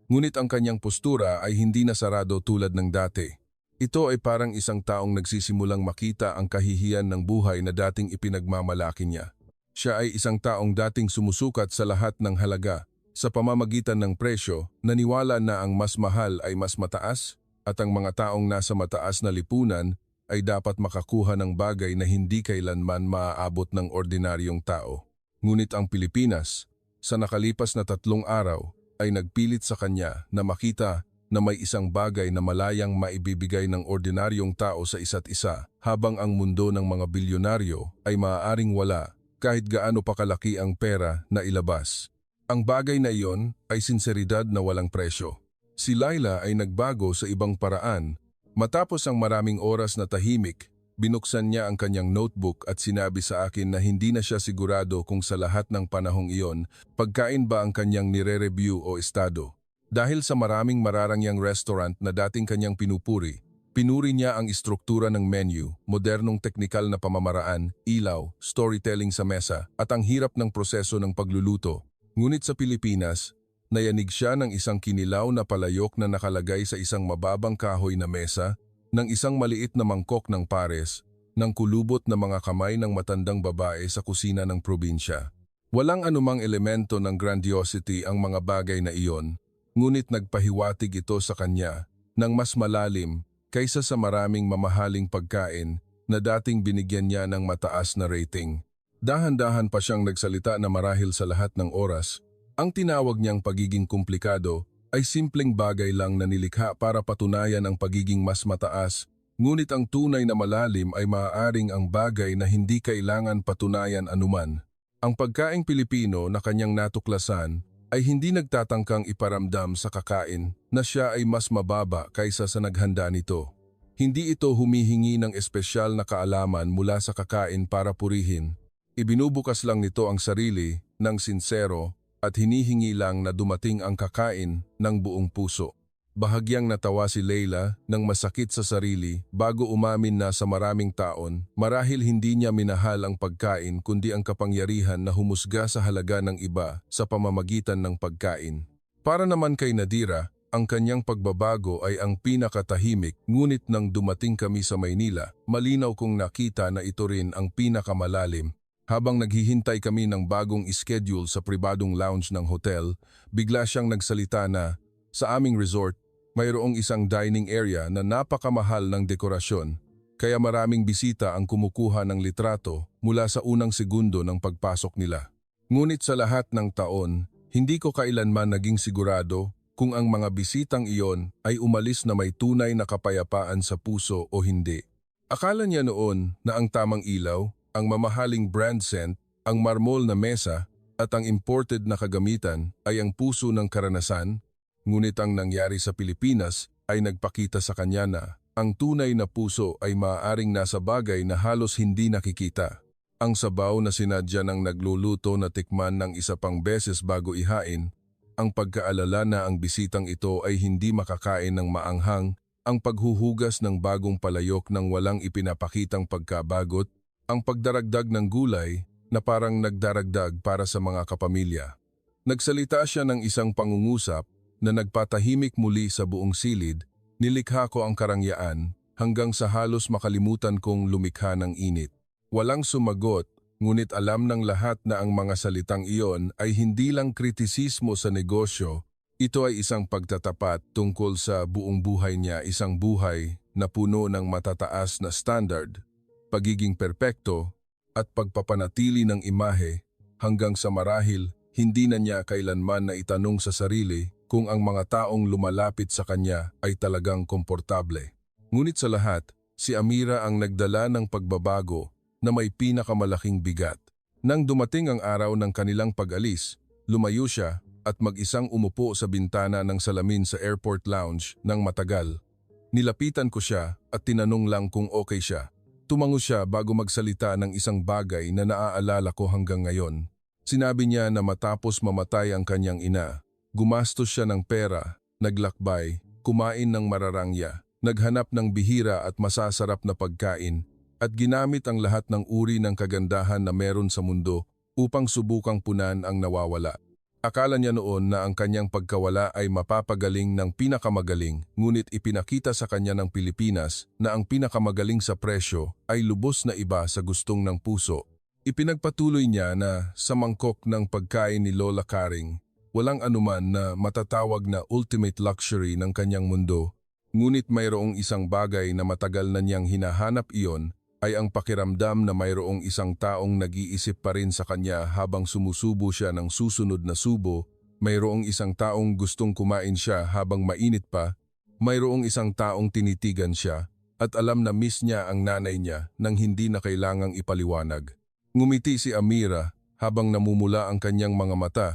ngunit ang kanyang postura ay hindi na sarado tulad ng dati. Ito ay parang isang taong nagsisimulang makita ang kahihiyan ng buhay na dating ipinagmamalaki niya. Siya ay isang taong dating sumusukat sa lahat ng halaga. Sa pamamagitan ng presyo, naniwala na ang mas mahal ay mas mataas at ang mga taong nasa mataas na lipunan ay dapat makakuha ng bagay na hindi kailanman maaabot ng ordinaryong tao. Ngunit ang Pilipinas, sa nakalipas na 3 araw, ay nagpilit sa kanya na makita na may isang bagay na malayang maibibigay ng ordinaryong tao sa isa't isa habang ang mundo ng mga bilyonaryo ay maaaring wala kahit gaano pa kalaki ang pera na ilabas. Ang bagay na iyon ay sinseridad na walang presyo. Si Laila ay nagbago sa ibang paraan. Matapos ang maraming oras na tahimik, binuksan niya ang kanyang notebook at sinabi sa akin na hindi na siya sigurado kung sa lahat ng panahong iyon, pagkain ba ang kanyang nire-review o estado. Dahil sa maraming mararangyang restaurant na dating kanyang pinupuri, pinuri niya ang istruktura ng menu, modernong teknikal na pamamaraan, ilaw, storytelling sa mesa, at ang hirap ng proseso ng pagluluto. Ngunit sa Pilipinas, nayanig siya ng isang kinilaw na palayok na nakalagay sa isang mababang kahoy na mesa, ng isang maliit na mangkok ng pares, ng kulubot na mga kamay ng matandang babae sa kusina ng probinsya. Walang anumang elemento ng grandiosity ang mga bagay na iyon, ngunit nagpahiwatig ito sa kanya ng mas malalim kaysa sa maraming mamahaling pagkain na dating binigyan niya ng mataas na rating. Dahan-dahan pa siyang nagsalita na marahil sa lahat ng oras, ang tinawag niyang pagiging komplikado ay simpleng bagay lang na nilikha para patunayan ang pagiging mas mataas, ngunit ang tunay na malalim ay maaaring ang bagay na hindi kailangan patunayan anuman. Ang pagkaing Pilipino na kanyang natuklasan ay hindi nagtatangkang iparamdam sa kakain na siya ay mas mababa kaysa sa naghanda nito. Hindi ito humihingi ng espesyal na kaalaman mula sa kakain para purihin. Ibinubukas lang nito ang sarili ng sinsero at hinihingi lang na dumating ang kakain ng buong puso. Bahagyang natawa si Leila ng masakit sa sarili bago umamin na sa maraming taon, marahil hindi niya minahal ang pagkain kundi ang kapangyarihan na humusga sa halaga ng iba sa pamamagitan ng pagkain. Para naman kay Nadira, ang kanyang pagbabago ay ang pinakatahimik, ngunit nang dumating kami sa Maynila, malinaw kong nakita na ito rin ang pinakamalalim. Habang naghihintay kami ng bagong schedule sa pribadong lounge ng hotel, bigla siyang nagsalita na, sa aming resort, mayroong isang dining area na napakamahal ng dekorasyon, kaya maraming bisita ang kumukuha ng litrato mula sa unang segundo ng pagpasok nila. Ngunit sa lahat ng taon, hindi ko kailanman naging sigurado kung ang mga bisitang iyon ay umalis na may tunay na kapayapaan sa puso o hindi. Akala niya noon na ang tamang ilaw, ang mamahaling brand scent, ang marmol na mesa, at ang imported na kagamitan ay ang puso ng karanasan, ngunit ang nangyari sa Pilipinas ay nagpakita sa kanya na ang tunay na puso ay maaaring nasa bagay na halos hindi nakikita. Ang sabaw na sinadya ng nagluluto na tikman ng isa pang beses bago ihain, ang pagkaalala na ang bisitang ito ay hindi makakain ng maanghang, ang paghuhugas ng bagong palayok ng walang ipinapakitang pagkabagot, ang pagdaragdag ng gulay na parang nagdaragdag para sa mga kapamilya. Nagsalita siya ng isang pangungusap na nagpatahimik muli sa buong silid, nilikha ko ang karangyaan hanggang sa halos makalimutan kong lumikha ng init. Walang sumagot, ngunit alam ng lahat na ang mga salitang iyon ay hindi lang kritisismo sa negosyo, Ito ay isang pagtatapat tungkol sa buong buhay niya, isang buhay na puno ng matataas na standard, pagiging perpekto at pagpapanatili ng imahe hanggang sa marahil hindi na niya kailanman na itanong sa sarili kung ang mga taong lumalapit sa kanya ay talagang komportable. Ngunit sa lahat, si Amira ang nagdala ng pagbabago na may pinakamalaking bigat. Nang dumating ang araw ng kanilang pag-alis, lumayo siya at mag-isang umupo sa bintana ng salamin sa airport lounge ng matagal. Nilapitan ko siya at tinanong lang kung okay siya. Tumango siya bago magsalita ng isang bagay na naaalala ko hanggang ngayon. Sinabi niya na matapos mamatay ang kanyang ina, gumastos siya ng pera, naglakbay, kumain ng mararangya, naghanap ng bihira at masasarap na pagkain, at ginamit ang lahat ng uri ng kagandahan na meron sa mundo upang subukang punan ang nawawala. Akala niya noon na ang kanyang pagkawala ay mapapagaling ng pinakamagaling, ngunit ipinakita sa kanya ng Pilipinas na ang pinakamagaling sa presyo ay lubos na iba sa gustong ng puso. Ipinagpatuloy niya na sa mangkok ng pagkain ni Lola Karing, walang anuman na matatawag na ultimate luxury ng kanyang mundo, ngunit mayroong isang bagay na matagal na niyang hinahanap, iyon ay ang pakiramdam na mayroong isang taong nag-iisip pa rin sa kanya habang sumusubo siya ng susunod na subo, mayroong isang taong gustong kumain siya habang mainit pa, mayroong isang taong tinitigan siya, at alam na miss niya ang nanay niya nang hindi na kailangang ipaliwanag. Ngumiti si Amira habang namumula ang kanyang mga mata.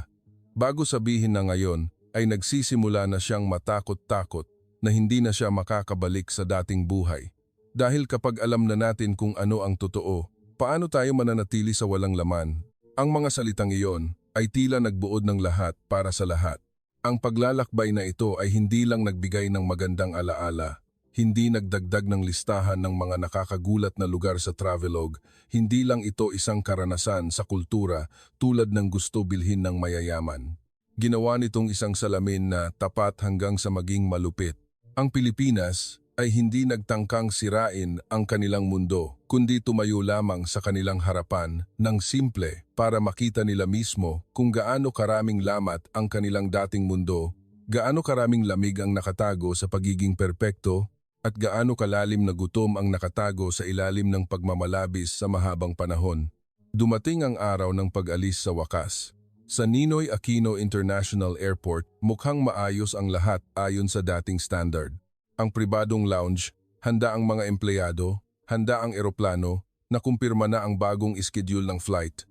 Bago sabihin na ngayon ay nagsisimula na siyang matakot-takot na hindi na siya makakabalik sa dating buhay. Dahil kapag alam na natin kung ano ang totoo, paano tayo mananatili sa walang laman? Ang mga salitang iyon ay tila nagbuod ng lahat para sa lahat. Ang paglalakbay na ito ay hindi lang nagbigay ng magandang alaala, hindi nagdagdag ng listahan ng mga nakakagulat na lugar sa Travelog, hindi lang ito isang karanasan sa kultura tulad ng gusto bilhin ng mayayaman. Ginawa nitong isang salamin na tapat hanggang sa maging malupit. Ang Pilipinas ay hindi nagtangkang sirain ang kanilang mundo, kundi tumayo lamang sa kanilang harapan ng simple para makita nila mismo kung gaano karaming lamat ang kanilang dating mundo, gaano karaming lamig ang nakatago sa pagiging perpekto, at gaano kalalim na gutom ang nakatago sa ilalim ng pagmamalabis sa mahabang panahon. Dumating ang araw ng pag-alis sa wakas. Sa Ninoy Aquino International Airport, mukhang maayos ang lahat ayon sa dating standard. Ang pribadong lounge, handa ang mga empleyado, handa ang eroplano, nakumpirma na ang bagong schedule ng flight.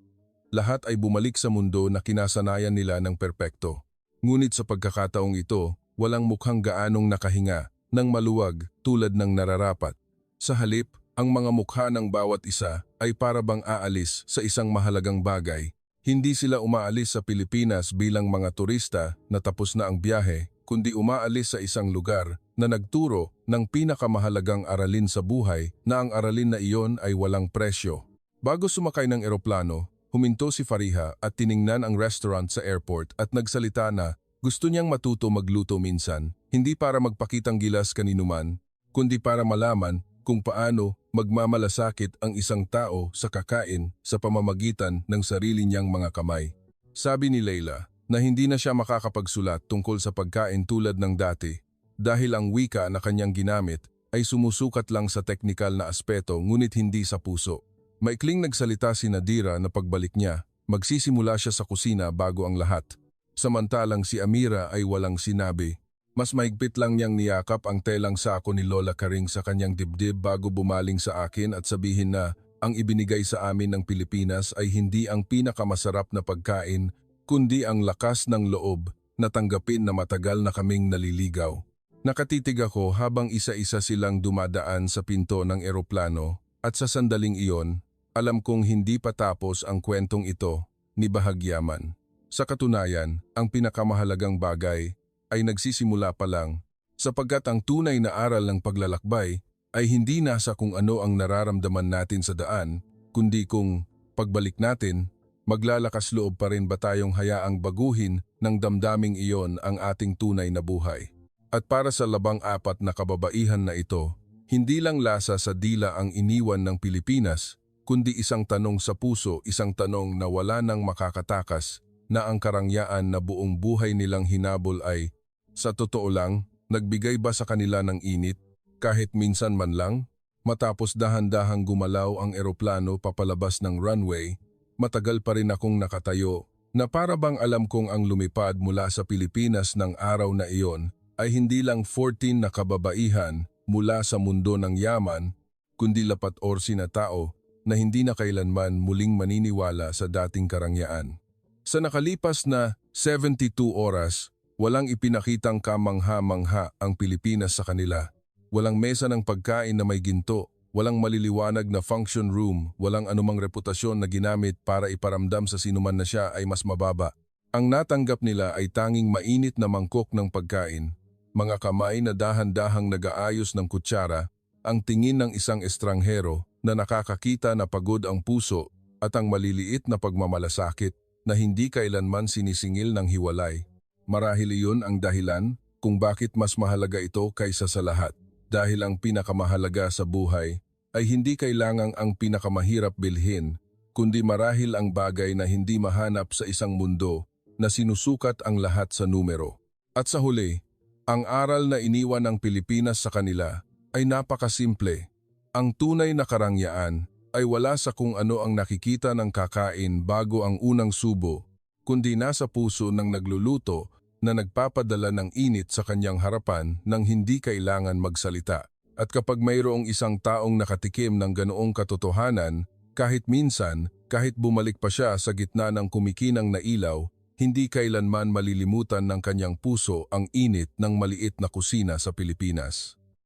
Lahat ay bumalik sa mundo na kinasanayan nila ng perpekto. Ngunit sa pagkakataong ito, walang mukhang gaanong nakahinga, ng maluwag tulad ng nararapat. Sa halip, ang mga mukha ng bawat isa ay para bang aalis sa isang mahalagang bagay. Hindi sila umaalis sa Pilipinas bilang mga turista na tapos na ang biyahe, kundi umaalis sa isang lugar na nagturo ng pinakamahalagang aralin sa buhay na ang aralin na iyon ay walang presyo. Bago sumakay ng eroplano, huminto si Fariha at tiningnan ang restaurant sa airport at nagsalita na gusto niyang matuto magluto minsan, hindi para magpakitang gilas kaninuman, kundi para malaman kung paano magmamalasakit ang isang tao sa kakain sa pamamagitan ng sarili niyang mga kamay. Sabi ni Leila na hindi na siya makakapagsulat tungkol sa pagkain tulad ng dati dahil ang wika na kanyang ginamit ay sumusukat lang sa teknikal na aspeto ngunit hindi sa puso. Maikling nagsalita si Nadira na pagbalik niya, magsisimula siya sa kusina bago ang lahat. Samantalang si Amira ay walang sinabi. Mas mahigpit lang niyang niyakap ang telang sako ni Lola Karing sa kanyang dibdib bago bumaling sa akin at sabihin na ang ibinigay sa amin ng Pilipinas ay hindi ang pinakamasarap na pagkain kundi ang lakas ng loob na tanggapin na matagal na kaming naliligaw. Nakatitig ako habang isa-isa silang dumadaan sa pinto ng eroplano at sa sandaling iyon, alam kong hindi pa tapos ang kwentong ito ni Bahagyaman. Sa katunayan, ang pinakamahalagang bagay ay nagsisimula pa lang sapagkat ang tunay na aral ng paglalakbay ay hindi nasa kung ano ang nararamdaman natin sa daan, kundi kung pagbalik natin, maglalakas loob pa rin ba tayong hayaang baguhin ng damdaming iyon ang ating tunay na buhay. At para sa labang-apat na kababaihan na ito, hindi lang lasa sa dila ang iniwan ng Pilipinas, kundi isang tanong sa puso, isang tanong na wala nang makakatakas, na ang karangyaan na buong buhay nilang hinabol ay, sa totoo lang, nagbigay ba sa kanila ng init, kahit minsan man lang? Matapos dahan-dahang gumalaw ang eroplano papalabas ng runway, matagal pa rin akong nakatayo na para bang alam kong ang lumipad mula sa Pilipinas ng araw na iyon ay hindi lang 14 na kababaihan mula sa mundo ng yaman, kundi lapat orsi na tao na hindi na kailanman muling maniniwala sa dating karangyaan. Sa nakalipas na 72 oras, walang ipinakitang kamangha-mangha ang Pilipinas sa kanila. Walang mesa ng pagkain na may ginto, walang maliliwanag na function room, walang anumang reputasyon na ginamit para iparamdam sa sinuman na siya ay mas mababa. Ang natanggap nila ay tanging mainit na mangkok ng pagkain, mga kamay na dahan-dahang nag-aayos ng kutsara, ang tingin ng isang estranghero na nakakakita na pagod ang puso at ang maliliit na pagmamalasakit na hindi kailanman sinisingil ng hiwalay. Marahil iyon ang dahilan kung bakit mas mahalaga ito kaysa sa lahat. Dahil ang pinakamahalaga sa buhay ay hindi kailangang ang pinakamahirap bilhin, kundi marahil ang bagay na hindi mahanap sa isang mundo na sinusukat ang lahat sa numero. At sa huli, ang aral na iniwan ng Pilipinas sa kanila ay napakasimple. Ang tunay na karangyaan ay wala sa kung ano ang nakikita ng kakain bago ang unang subo, kundi nasa puso ng nagluluto na nagpapadala ng init sa kanyang harapan nang hindi kailangan magsalita. At kapag mayroong isang taong nakatikim ng ganoong katotohanan, kahit minsan, kahit bumalik pa siya sa gitna ng kumikinang na ilaw, hindi kailanman malilimutan ng kanyang puso ang init ng maliit na kusina sa Pilipinas.